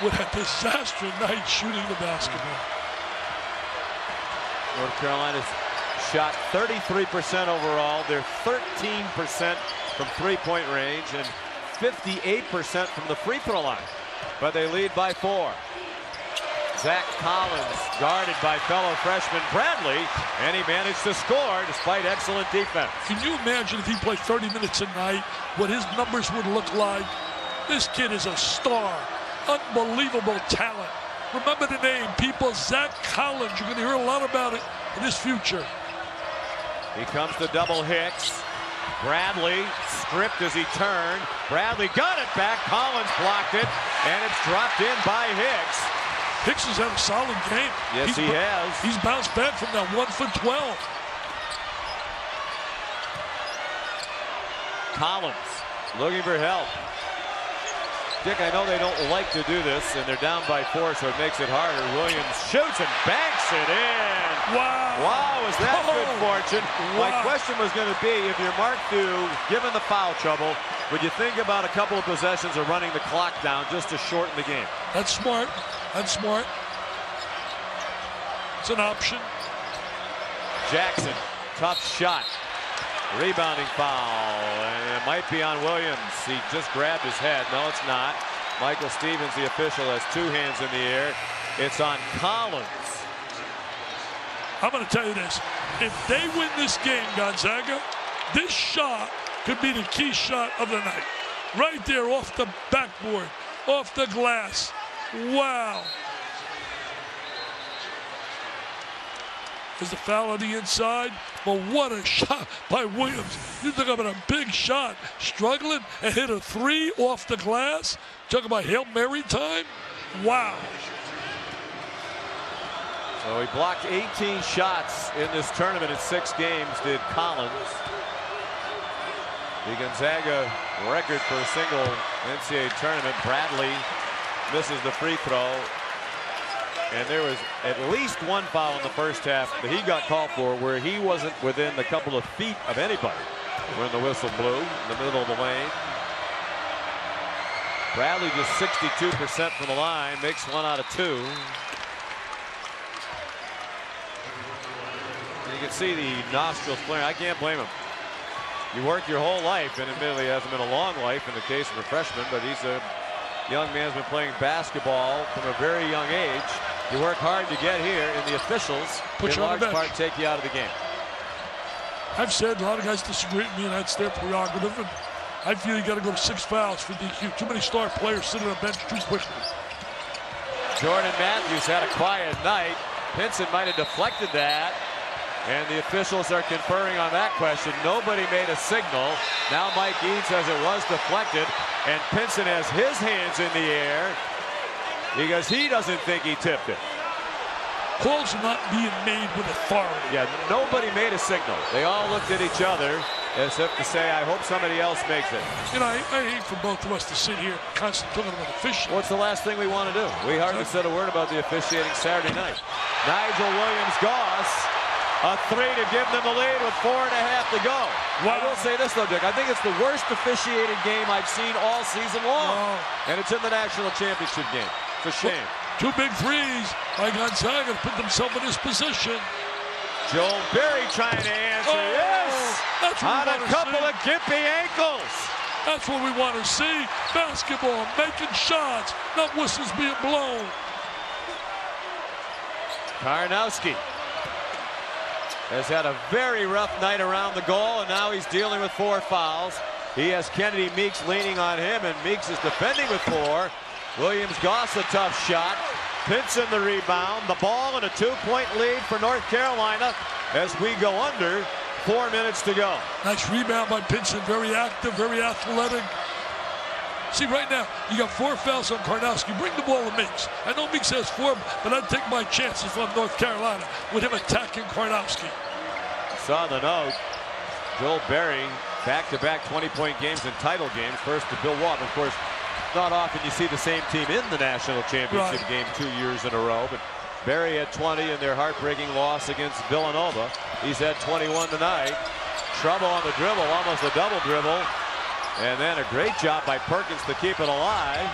with a disaster night shooting the basketball. North Carolina's shot 33% overall. They're 13% from 3-point range and 58% from the free throw line. But they lead by 4. Zach Collins guarded by fellow freshman Bradley, and he managed to score despite excellent defense. Can you imagine if he played 30 minutes a night, what his numbers would look like? This kid is a star, unbelievable talent. Remember the name, people, Zach Collins. You're going to hear a lot about it in his future. He comes to double Hicks. Bradley stripped as he turned. Bradley got it back. Collins blocked it, and it's dropped in by Hicks. Hicks has had a solid game. Yes, he has. He's bounced back from that 1 for 12. Collins looking for help. Dick, I know they don't like to do this, and they're down by 4, so it makes it harder. Williams shoots and banks it in. Wow. Wow, is that good fortune? Wow. My question was going to be, if you're Mark Dew, given the foul trouble, would you think about a couple of possessions or running the clock down just to shorten the game? That's smart. That's smart. It's an option. Jackson, tough shot. Rebounding foul, and it might be on Williams. He just grabbed his head. No, it's not. Michael Stevens, the official, has 2 hands in the air. It's on Collins. I'm going to tell you this. If they win this game, Gonzaga, this shot could be the key shot of the night. Right there off the backboard, off the glass. Wow. Is the foul on the inside? But what a shot by Williams. You talk about a big shot. Struggling and hit a 3 off the glass. Talk about Hail Mary time. Wow. So he blocked 18 shots in this tournament in 6 games, did Collins. The Gonzaga record for a single NCAA tournament. Bradley misses the free throw. And there was at least 1 foul in the first half that he got called for where he wasn't within a couple of feet of anybody when the whistle blew in the middle of the lane. Bradley just 62% from the line, makes 1 out of 2. You can see the nostrils flaring. I can't blame him. You work your whole life, and admittedly it hasn't been a long life in the case of a freshman, but he's a young man who's been playing basketball from a very young age. You work hard to get here, and the officials, in large part, take you out of the game. I've said a lot of guys disagree with me, and that's their prerogative. And I feel you got to go to 6 fouls for DQ. Too many star players sitting on the bench too quickly. Jordan Matthews had a quiet night. Pinson might have deflected that. And the officials are conferring on that question. Nobody made a signal. Now Mike Eads says it was deflected. And Pinson has his hands in the air because he doesn't think he tipped it. Calls are not being made with authority. Yeah, nobody made a signal. They all looked at each other as if to say, I hope somebody else makes it. You know, I hate for both of us to sit here constantly talking about officiating. What's the last thing we want to do? We hardly said a word about the officiating Saturday night. Nigel Williams-Goss, a 3 to give them the lead with 4.5 to go. Wow. I will say this, though, Dick. I think it's the worst officiated game I've seen all season long. Wow. And it's in the national championship game. It's a shame. 2 big threes by Gonzaga to put themselves in this position. Joel Berry trying to answer. Yes! That's what on a couple of gimpy ankles. That's what we want to see. Basketball, making shots, not whistles being blown. Karnowski has had a very rough night around the goal, and now he's dealing with 4 fouls. He has Kennedy Meeks leaning on him, and Meeks is defending with 4. Williams-Goss a tough shot. Pinson the rebound. The ball and a 2-point lead for North Carolina as we go under 4 minutes to go. Nice rebound by Pinson. Very active, very athletic. See, right now, you got 4 fouls on Karnowski. Bring the ball to Meeks. I know Meeks has 4, but I'd take my chances from North Carolina with him attacking Karnowski. Saw the note. Joel Berry, back-to-back 20-point games and title games. First to Bill Walton. Of course, not often you see the same team in the national championship game 2 years in a row. But Berry had 20 in their heartbreaking loss against Villanova. He's had 21 tonight. Trouble on the dribble, almost a double dribble. And then a great job by Perkins to keep it alive.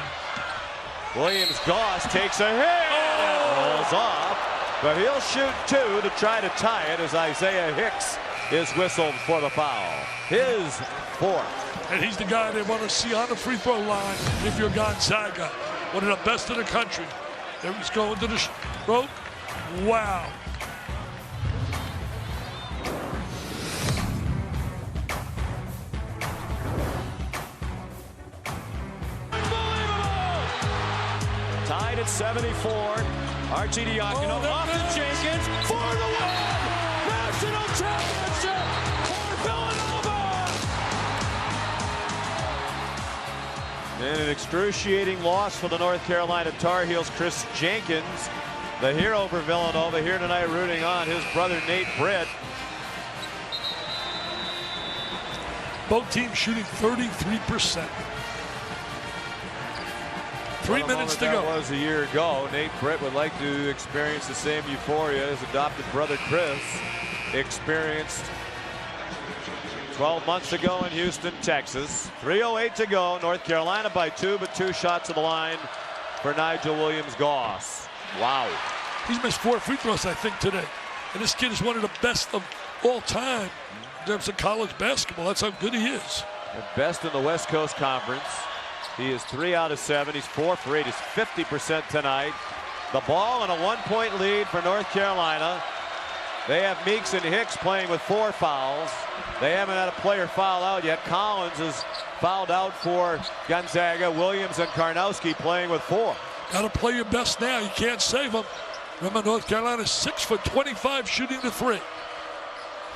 Williams-Goss takes a hit and rolls off. But he'll shoot 2 to try to tie it as Isaiah Hicks is whistled for the foul. His 4th. And he's the guy they want to see on the free throw line if you're Gonzaga. One of the best in the country. There he's going to the stroke. Wow. Tied at 74. Archie Diacono off to Jenkins for the win! National championship for Villanova! And an excruciating loss for the North Carolina Tar Heels. Chris Jenkins, the hero for Villanova, here tonight rooting on his brother Nate Britt. Both teams shooting 33%. 3 minutes to go. That was a year ago. Nate Britt would like to experience the same euphoria his adopted brother Chris experienced 12 months ago in Houston, Texas. 3:08 to go. North Carolina by 2, but 2 shots of the line for Nigel Williams-Goss. Wow. He's missed 4 free throws, I think, today. And this kid is one of the best of all time in terms of college basketball. That's how good he is. The best in the West Coast Conference. He is 3 out of 7. He's 4 for 8. He's 50% tonight. The ball and a 1-point lead for North Carolina. They have Meeks and Hicks playing with 4 fouls. They haven't had a player foul out yet. Collins is fouled out for Gonzaga. Williams and Karnowski playing with 4. Got to play your best now. You can't save them. Remember, North Carolina 6 for 25 shooting the 3.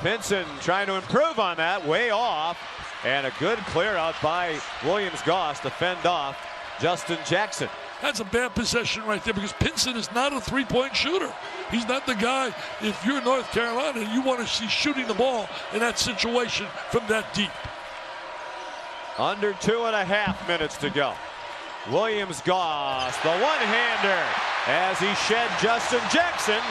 Pinson trying to improve on that. Way off. And a good clear out by Williams-Goss to fend off Justin Jackson. That's a bad possession right there because Pinson is not a 3-point shooter. He's not the guy, if you're North Carolina, you want to see shooting the ball in that situation from that deep. Under 2.5 minutes to go. Williams-Goss, the one-hander as he shed Justin Jackson.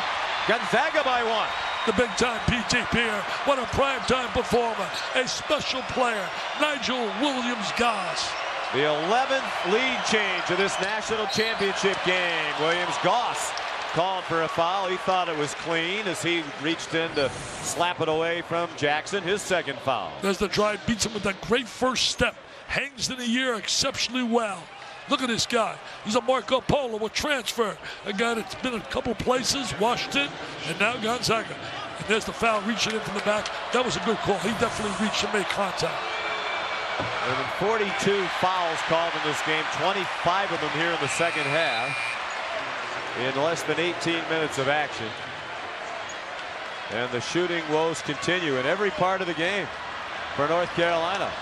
Gonzaga by 1. The big-time P.J. Pierre, what a prime-time performer, a special player, Nigel Williams-Goss. The 11th lead change of this national championship game. Williams-Goss called for a foul. He thought it was clean as he reached in to slap it away from Jackson. His second foul. There's the drive, beats him with that great first step. Hangs in the air exceptionally well. Look at this guy. He's a Marco Polo, a transfer. A guy that's been a couple places, Washington, and now Gonzaga. And there's the foul reaching in from the back. That was a good call. He definitely reached and made contact. There have been 42 fouls called in this game, 25 of them here in the second half, in less than 18 minutes of action. And the shooting woes continue in every part of the game for North Carolina.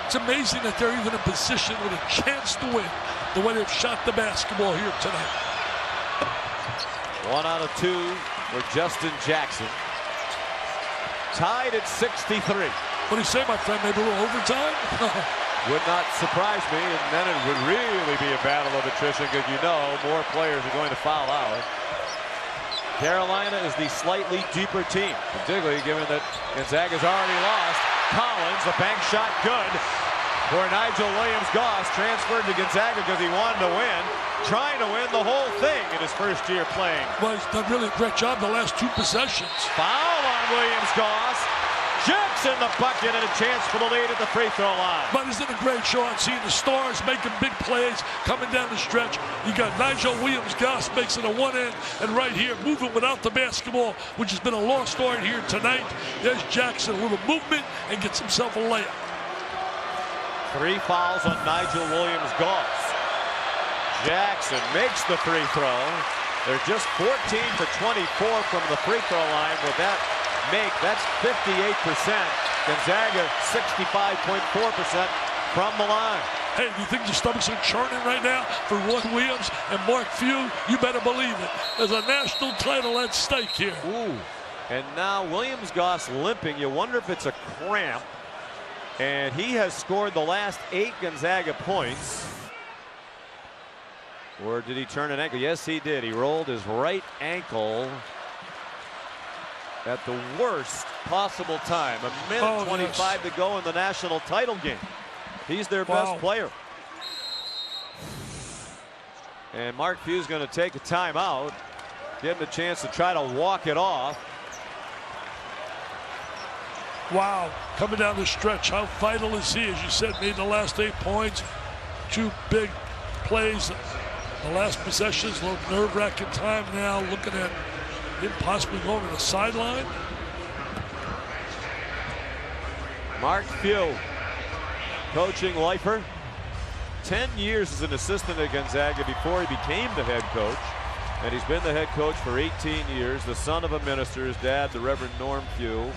It's amazing that they're even in position with a chance to win the way they've shot the basketball here tonight. 1 out of 2 for Justin Jackson. Tied at 63. What do you say, my friend? Maybe a little overtime? Would not surprise me, and then it would really be a battle of attrition because you know more players are going to foul out. Carolina is the slightly deeper team, particularly given that Gonzaga's already lost. Collins, the bank shot good for Nigel Williams-Goss, transferred to Gonzaga because he wanted to win, trying to win the whole thing in his first year playing. Well, he's done really a great job the last 2 possessions. Foul on Williams-Goss. Jackson the bucket and a chance for the lead at the free throw line. But isn't it a great show on seeing the stars making big plays coming down the stretch? You got Nigel Williams-Goss makes it a one-end, and right here moving without the basketball, which has been a lost art here tonight. There's Jackson, a little movement, and gets himself a layup. 3 fouls on Nigel Williams-Goss. Jackson makes the free throw. They're just 14 for 24 from the free throw line with that make. That's 58%. Gonzaga 65.4% from the line. Hey, do you think the stomachs are churning right now for Roy Williams and Mark Few? You better believe it. There's a national title at stake here. Ooh. And now Williams-Goss limping. You wonder if it's a cramp. And he has scored the last 8 Gonzaga points. Or did he turn an ankle? Yes, he did. He rolled his right ankle at the worst possible time. 1:25 to go in the national title game. He's their best player. And Mark Few's going to take a timeout. Give him a chance to try to walk it off. Wow, coming down the stretch, how vital is he? As you said, made the last 8 points. 2 big plays. The last possessions, a little nerve-wracking time now, looking at him possibly going to the sideline. Mark Few, coaching lifer. 10 years as an assistant at Gonzaga before he became the head coach. And he's been the head coach for 18 years. The son of a minister, his dad, the Reverend Norm Few,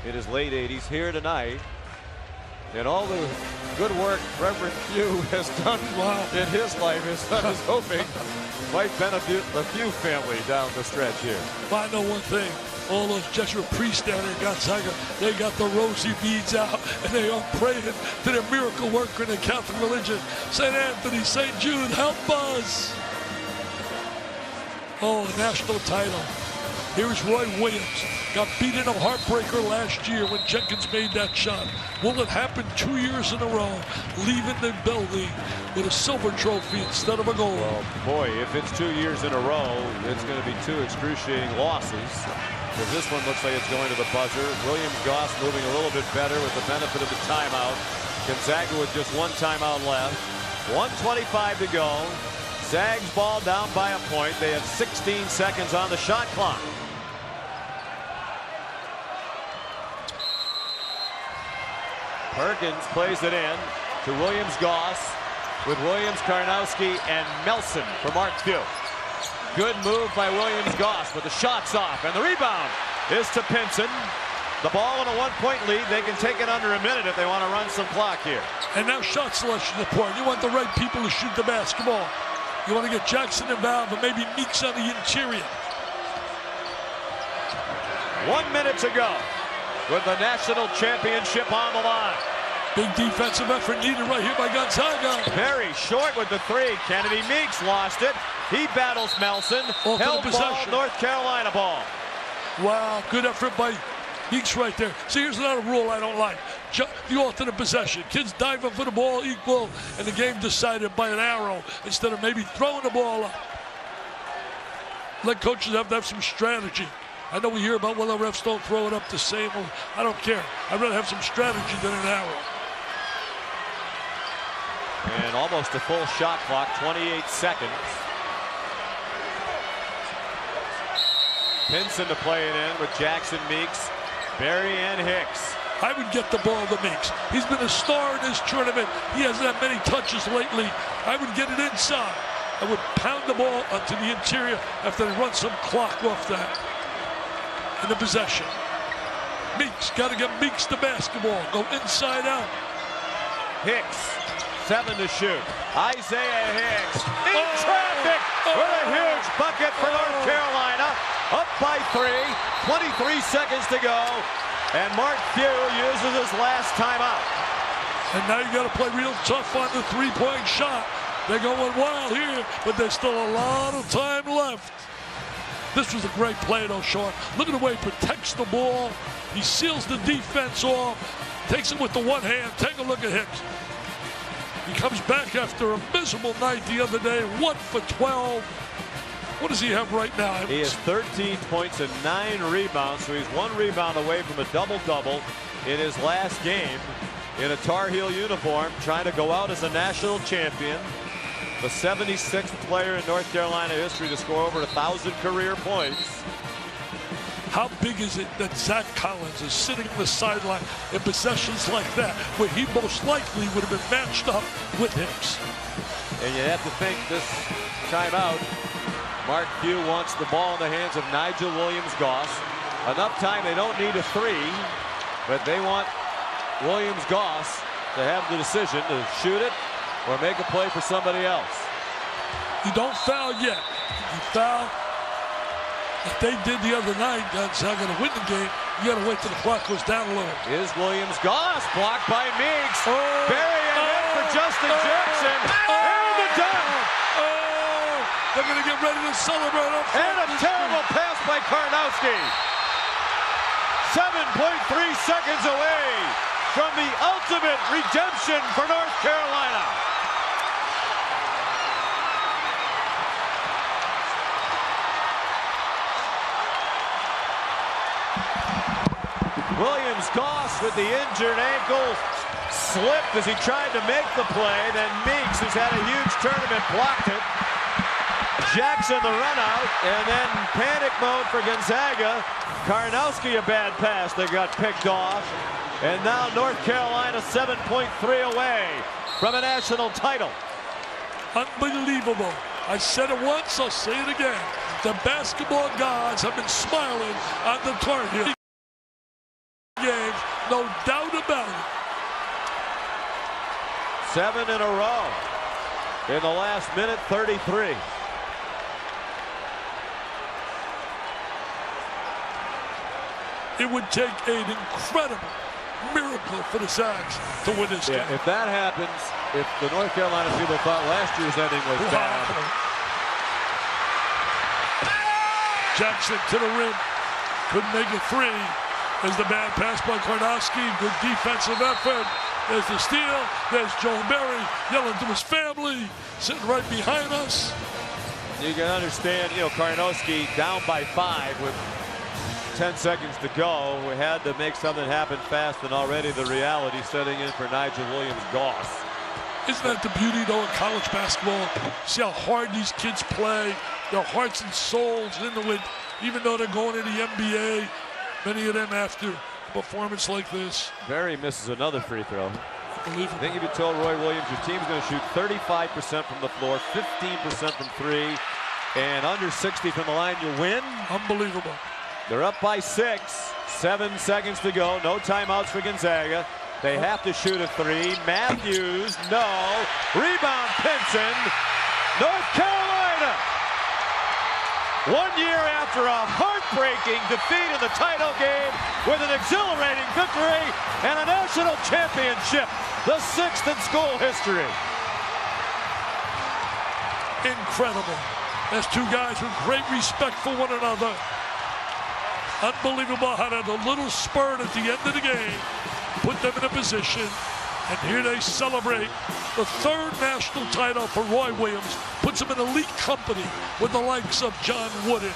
in his late 80s, here tonight. And all the good work Reverend Few has done in his life, his son is hoping might benefit the Few family down the stretch here. Well, I know one thing. All those Jesuit priests down there in Gonzaga, they got the rosy beads out, and they are praying to their miracle worker in the Catholic religion. St. Anthony, St. Jude, help us. Oh, a national title. Here's Roy Williams. Got beat in a heartbreaker last year when Jenkins made that shot. Will it happen 2 years in a row, leaving the building with a silver trophy instead of a gold? Well, boy, if it's 2 years in a row, it's going to be 2 excruciating losses. Because this one looks like it's going to the buzzer. Williams-Goss moving a little bit better with the benefit of the timeout. Gonzaga with just 1 timeout left. 1:25 to go. Zags ball down by a point. They have 16 seconds on the shot clock. Perkins plays it in to Williams-Goss with Williams, Karnowski, and Melson for Mark Few. Good move by Williams-Goss, but the shot's off, and the rebound is to Pinson. The ball in a 1-point lead. They can take it under a minute if they want to run some clock here. And now shot selection is important. You want the right people to shoot the basketball. You want to get Jackson involved, but maybe Meeks on the interior. 1 minute to go with the national championship on the line. Big defensive effort needed right here by Gonzaga. Very short with the 3. Kennedy Meeks lost it. He battles Melson. Held ball, North Carolina ball. Wow, good effort by Meeks right there. See, here's another rule I don't like. The alternate possession. Kids diving for the ball equal, and the game decided by an arrow instead of maybe throwing the ball up. Let coaches have to have some strategy. I know we hear about, well, the refs don't throw it up the same. I don't care. I'd rather have some strategy than an arrow. And almost a full shot clock, 28 seconds. Pinson to play it in with Jackson, Meeks, Berry, and Hicks. I would get the ball to Meeks. He's been a star in this tournament. He hasn't had many touches lately. I would get it inside. I would pound the ball onto the interior after they run some clock off that. In the possession. Meeks, got to get Meeks the basketball. Go inside out. Hicks, 7 to shoot. Isaiah Hicks in traffic with a huge bucket for North Carolina. Up by 3, 23 seconds to go. And Mark Few uses his last timeout. And now you got to play real tough on the three-point shot. They're going wild here, but there's still a lot of time left. This was a great play, though, Sean. Look at the way he protects the ball. He seals the defense off, takes it with the one hand. Take a look at Hicks. He comes back after a miserable night the other day, 1 for 12. What does he have right now? He has 13 points and 9 rebounds, so he's 1 rebound away from a double-double in his last game in a Tar Heel uniform, trying to go out as a national champion. The 76th player in North Carolina history to score over 1,000 career points. How big is it that Zach Collins is sitting on the sideline in possessions like that, where he most likely would have been matched up with Hicks? And you have to think this timeout, Mark Few wants the ball in the hands of Nigel Williams-Goss. Enough time, they don't need a 3, but they want Williams-Goss to have the decision to shoot it or make a play for somebody else. You don't foul yet. You foul like they did the other night. That's not going to win the game. You got to wait till the clock goes down a little. Is Williams-Goss blocked by Meeks. Berry ahead for Justin Jackson. And the dunk. They're going to get ready to celebrate. And a terrible pass by Karnowski. 7.3 seconds away from the ultimate redemption for North Carolina. Williams-Goss with the injured ankle slipped as he tried to make the play. Then Meeks, who's had a huge tournament, blocked it. Jackson the run out, and then panic mode for Gonzaga. Karnowski a bad pass that got picked off. And now North Carolina 7.3 away from a national title. Unbelievable. I said it once, I'll say it again. The basketball gods have been smiling on the Tar Heel games, no doubt about it. 7 in a row in the last minute 33. It would take an incredible miracle for the Zags to win this game. If that happens, if the North Carolina people thought last year's ending was bad. Jackson to the rim, couldn't make it 3. There's the bad pass by Karnowski, good defensive effort. There's the steal, there's Joel Berry yelling to his family, sitting right behind us. You can understand, Karnowski down by 5 with 10 seconds to go. We had to make something happen fast, and already the reality setting in for Nigel Williams-Goss. Isn't that the beauty, though, in college basketball? See how hard these kids play, their hearts and souls into it, even though they're going to the NBA. Many of them after a performance like this. Berry misses another free throw. Unbelievable. I think if you told Roy Williams your team's going to shoot 35% from the floor, 15% from 3, and under 60 from the line, you win. Unbelievable. They're up by 6. 7 seconds to go. No timeouts for Gonzaga. They have to shoot a 3. Matthews, no. Rebound, Pinson. North Carolina. 1 year after a heartbreaking defeat in the title game with an exhilarating victory and a national championship, the 6th in school history. Incredible. There's two guys with great respect for one another. Unbelievable how that a little spurt at the end of the game put them in a position. And here they celebrate the third national title for Roy Williams. Puts him in elite company with the likes of John Wooden.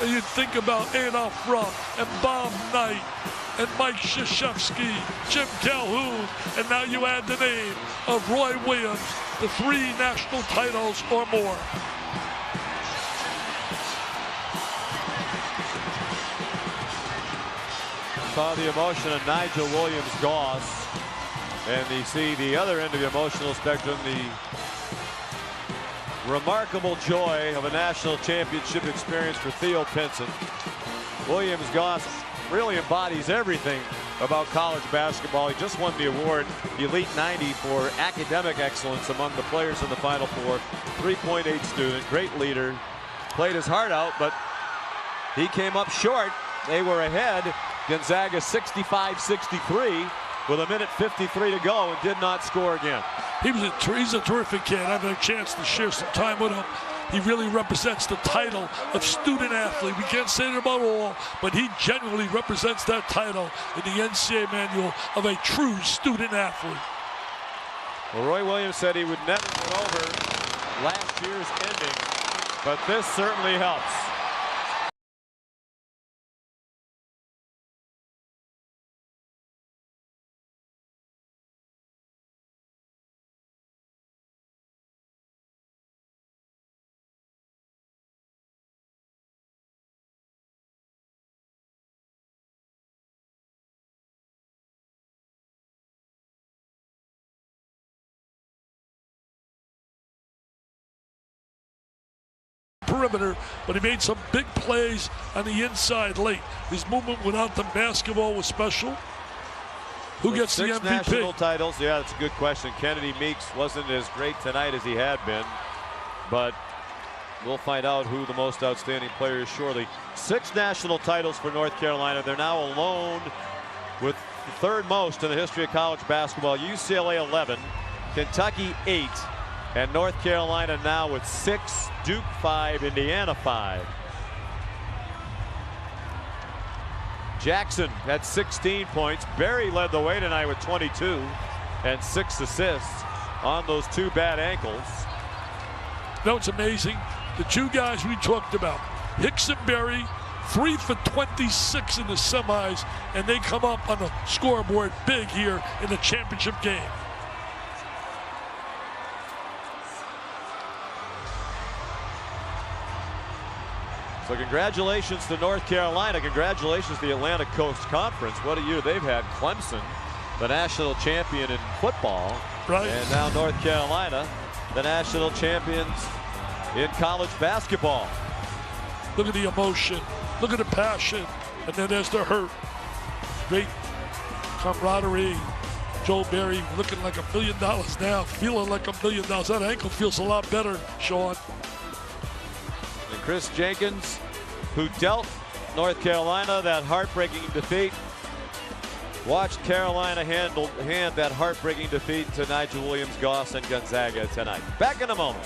And you think about Adolph Rupp and Bob Knight and Mike Krzyzewski, Jim Calhoun, and now you add the name of Roy Williams, the 3 national titles or more. Saw the emotion of Nigel Williams-Goss. And you see the other end of the emotional spectrum, the remarkable joy of a national championship experience for Theo Pinson. Williams-Goss really embodies everything about college basketball. He just won the award, the Elite 90, for academic excellence among the players in the Final Four. 3.8 student, great leader, played his heart out, but he came up short. They were ahead, Gonzaga 65-63. with 1:53 to go and did not score again. He's a terrific kid. I've had a chance to share some time with him. He really represents the title of student athlete. We can't say it about all, but he genuinely represents that title in the NCAA manual of a true student athlete. Well, Roy Williams said he would never get over last year's ending, but this certainly helps. Perimeter, but he made some big plays on the inside late. His movement without the basketball was special. Who gets the MVP? 6 national titles. Yeah, that's a good question. Kennedy Meeks wasn't as great tonight as he had been, but we'll find out who the most outstanding player is shortly. 6 national titles for North Carolina. They're now alone with the 3rd most in the history of college basketball. UCLA 11, Kentucky 8, and North Carolina now with 6, Duke 5, Indiana 5. Jackson had 16 points. Berry led the way tonight with 22 and 6 assists on those 2 bad ankles. No, it's amazing. The 2 guys we talked about, Hicks and Berry, 3 for 26 in the semis, and they come up on the scoreboard big here in the championship game. So congratulations to North Carolina. Congratulations to the Atlantic Coast Conference. What a year they've had. Clemson, the national champion in football. Right. And now North Carolina, the national champions in college basketball. Look at the emotion. Look at the passion. And then there's the hurt. Great camaraderie. Joel Berry looking like $1 million now, feeling like $1 million. That ankle feels a lot better, Sean. And Chris Jenkins, who dealt North Carolina that heartbreaking defeat, watched Carolina hand that heartbreaking defeat to Nigel Williams-Goss and Gonzaga tonight. Back in a moment.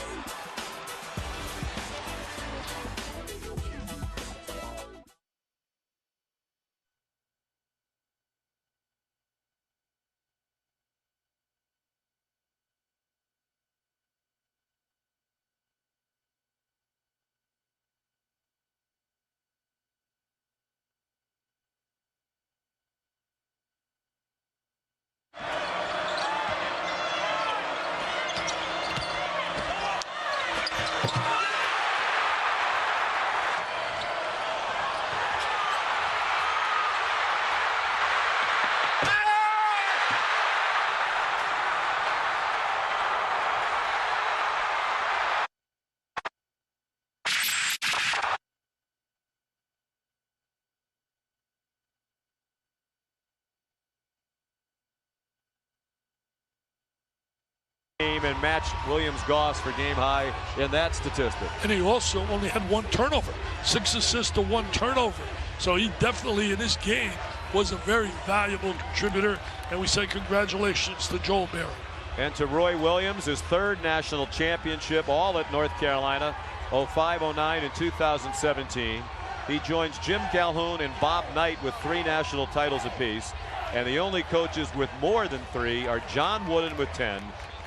And matched Williams-Goss for game high in that statistic. And he also only had 1 turnover, 6 assists to 1 turnover. So he definitely in this game was a very valuable contributor. And we say congratulations to Joel Berry. And to Roy Williams, his 3rd national championship, all at North Carolina, 05, 09, and 2017. He joins Jim Calhoun and Bob Knight with 3 national titles apiece. And the only coaches with more than 3 are John Wooden with 10,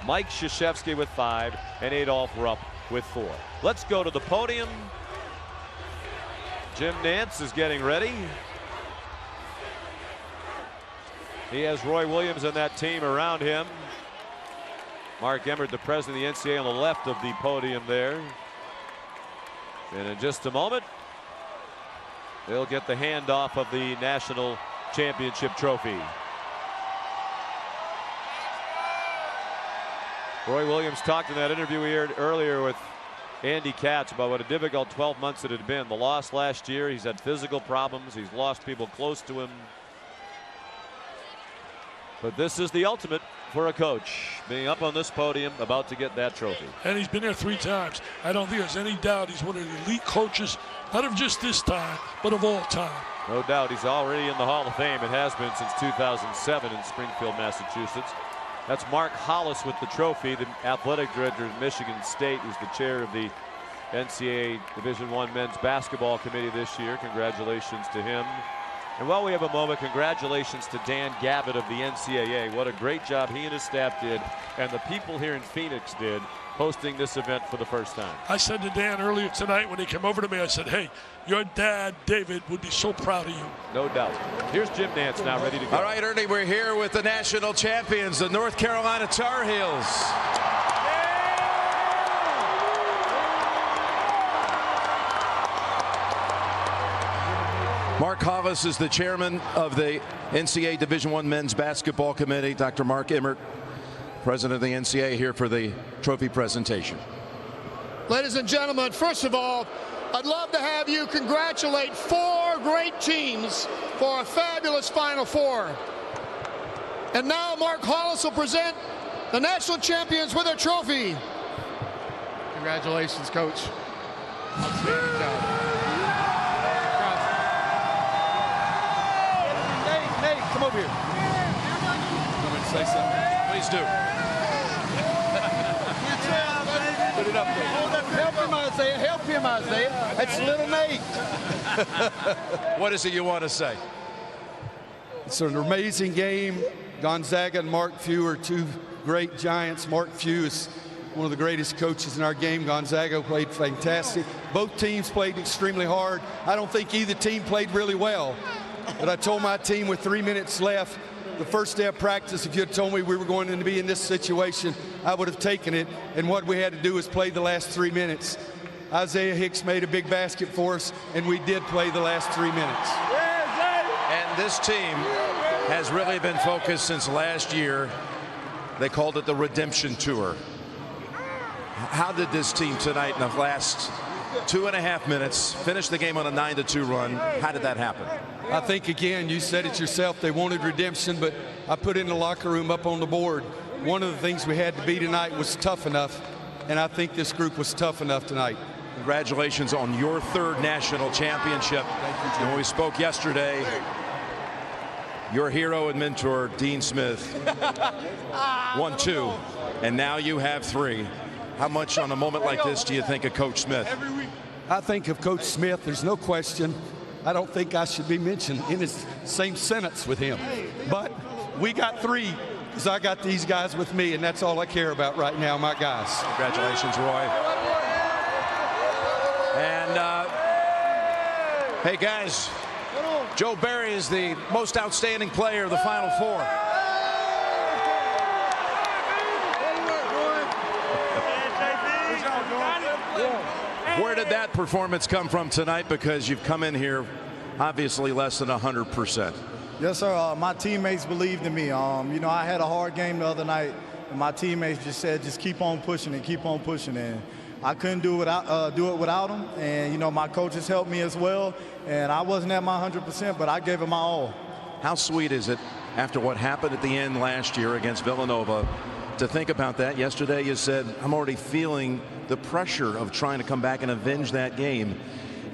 Mike Krzyzewski with 5, and Adolph Rupp with 4. Let's go to the podium. Jim Nantz is getting ready. He has Roy Williams and that team around him. Mark Emmert, the president of the NCAA, on the left of the podium there. And in just a moment, they'll get the handoff of the national championship trophy. Roy Williams talked in that interview we heard earlier with Andy Katz about what a difficult 12 months it had been. The loss last year, he's had physical problems, he's lost people close to him. But this is the ultimate for a coach, being up on this podium about to get that trophy. And he's been there 3 times. I don't think there's any doubt he's one of the elite coaches, not of just this time, but of all time. No doubt he's already in the Hall of Fame. It has been since 2007 in Springfield, Massachusetts. That's Mark Hollis with the trophy, the athletic director of Michigan State, who's the chair of the NCAA Division I Men's Basketball Committee this year. Congratulations to him. And while we have a moment, congratulations to Dan Gavitt of the NCAA. What a great job he and his staff did, and the people here in Phoenix did, hosting this event for the first time. I said to Dan earlier tonight when he came over to me, I said, hey, your dad, David, would be so proud of you. No doubt. Here's Jim Nantz now ready to go. All right, Ernie, we're here with the national champions, the North Carolina Tar Heels. Mark Hollis is the chairman of the NCAA Division I Men's Basketball Committee. Dr. Mark Emmert, president of the NCAA, here for the trophy presentation. Ladies and gentlemen, first of all, I'd love to have you congratulate 4 great teams for a fabulous Final Four. And now Mark Hollis will present the national champions with a trophy. Congratulations, Coach. Outstanding job. Come over here. Come and say something. Please do. Put it up there. Help him, Isaiah. Help him, Isaiah. That's little Nate. What is it you want to say? It's an amazing game. Gonzaga and Mark Few are 2 great giants. Mark Few is one of the greatest coaches in our game. Gonzaga played fantastic. Both teams played extremely hard. I don't think either team played really well. But I told my team with 3 minutes left, the first day of practice, if you had told me we were going to be in this situation, I would have taken it. And what we had to do was play the last 3 minutes. Isaiah Hicks made a big basket for us, and we did play the last 3 minutes. And this team has really been focused since last year. They called it the Redemption Tour. How did this team tonight in the last 2.5 minutes finish the game on a 9-2 run? How did that happen? I think, again, you said it yourself, they wanted redemption, but I put in the locker room up on the board. One of the things we had to be tonight was tough enough, and I think this group was tough enough tonight. Congratulations on your 3rd national championship. Thank you, and when we spoke yesterday, your hero and mentor, Dean Smith, won 2, and now you have 3. How much on a moment like this do you think of Coach Smith? I think of Coach Smith, there's no question. I don't think I should be mentioned in the same sentence with him. But we got 3 because I got these guys with me, and that's all I care about right now, my guys. Congratulations, Roy. And, hey, guys, Joe Barry is the most outstanding player of the Final Four. Where did that performance come from tonight? Because you've come in here obviously less than 100%. Yes, sir. My teammates believed in me. You know, I had a hard game the other night, and my teammates just said, just keep on pushing and keep on pushing. And I couldn't do it without them. And, you know, my coaches helped me as well. And I wasn't at my 100%, but I gave it my all. How sweet is it after what happened at the end last year against Villanova to think about that? Yesterday you said, I'm already feeling the pressure of trying to come back and avenge that game.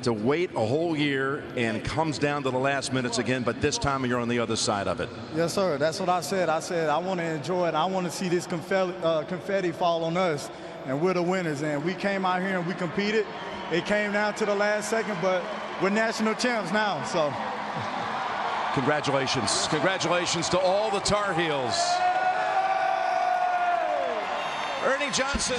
To wait a whole year and comes down to the last minutes again, but this time you're on the other side of it. Yes, sir. That's what I said. I said I want to enjoy it. I want to see this confetti fall on us, and we're the winners. And we came out here and we competed. It came down to the last second, but we're national champs now. So congratulations. Congratulations to all the Tar Heels. Ernie Johnson.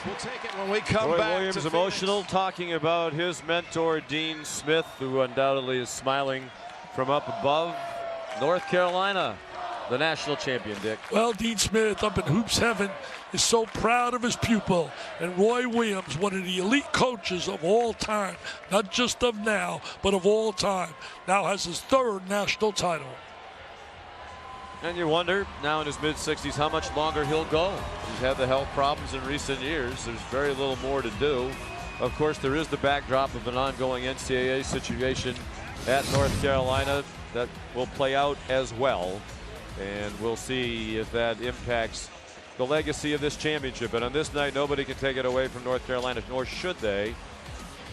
We'll take it when we come Roy back. Williams emotional, talking about his mentor, Dean Smith, who undoubtedly is smiling from up above. North Carolina, the national champion, Dick. Well, Dean Smith up in hoops heaven is so proud of his pupil. And Roy Williams, one of the elite coaches of all time, not just of now, but of all time, now has his 3rd national title. And you wonder, now in his mid-60s, how much longer he'll go. He's had the health problems in recent years. There's very little more to do. Of course, there is the backdrop of an ongoing NCAA situation at North Carolina that will play out as well. And we'll see if that impacts the legacy of this championship. And on this night, nobody can take it away from North Carolina, nor should they.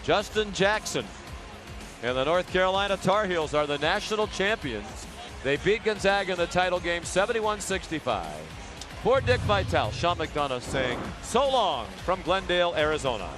Justin Jackson and the North Carolina Tar Heels are the national champions. They beat Gonzaga in the title game 71-65. For Dick Vitale, Sean McDonough saying so long from Glendale, Arizona.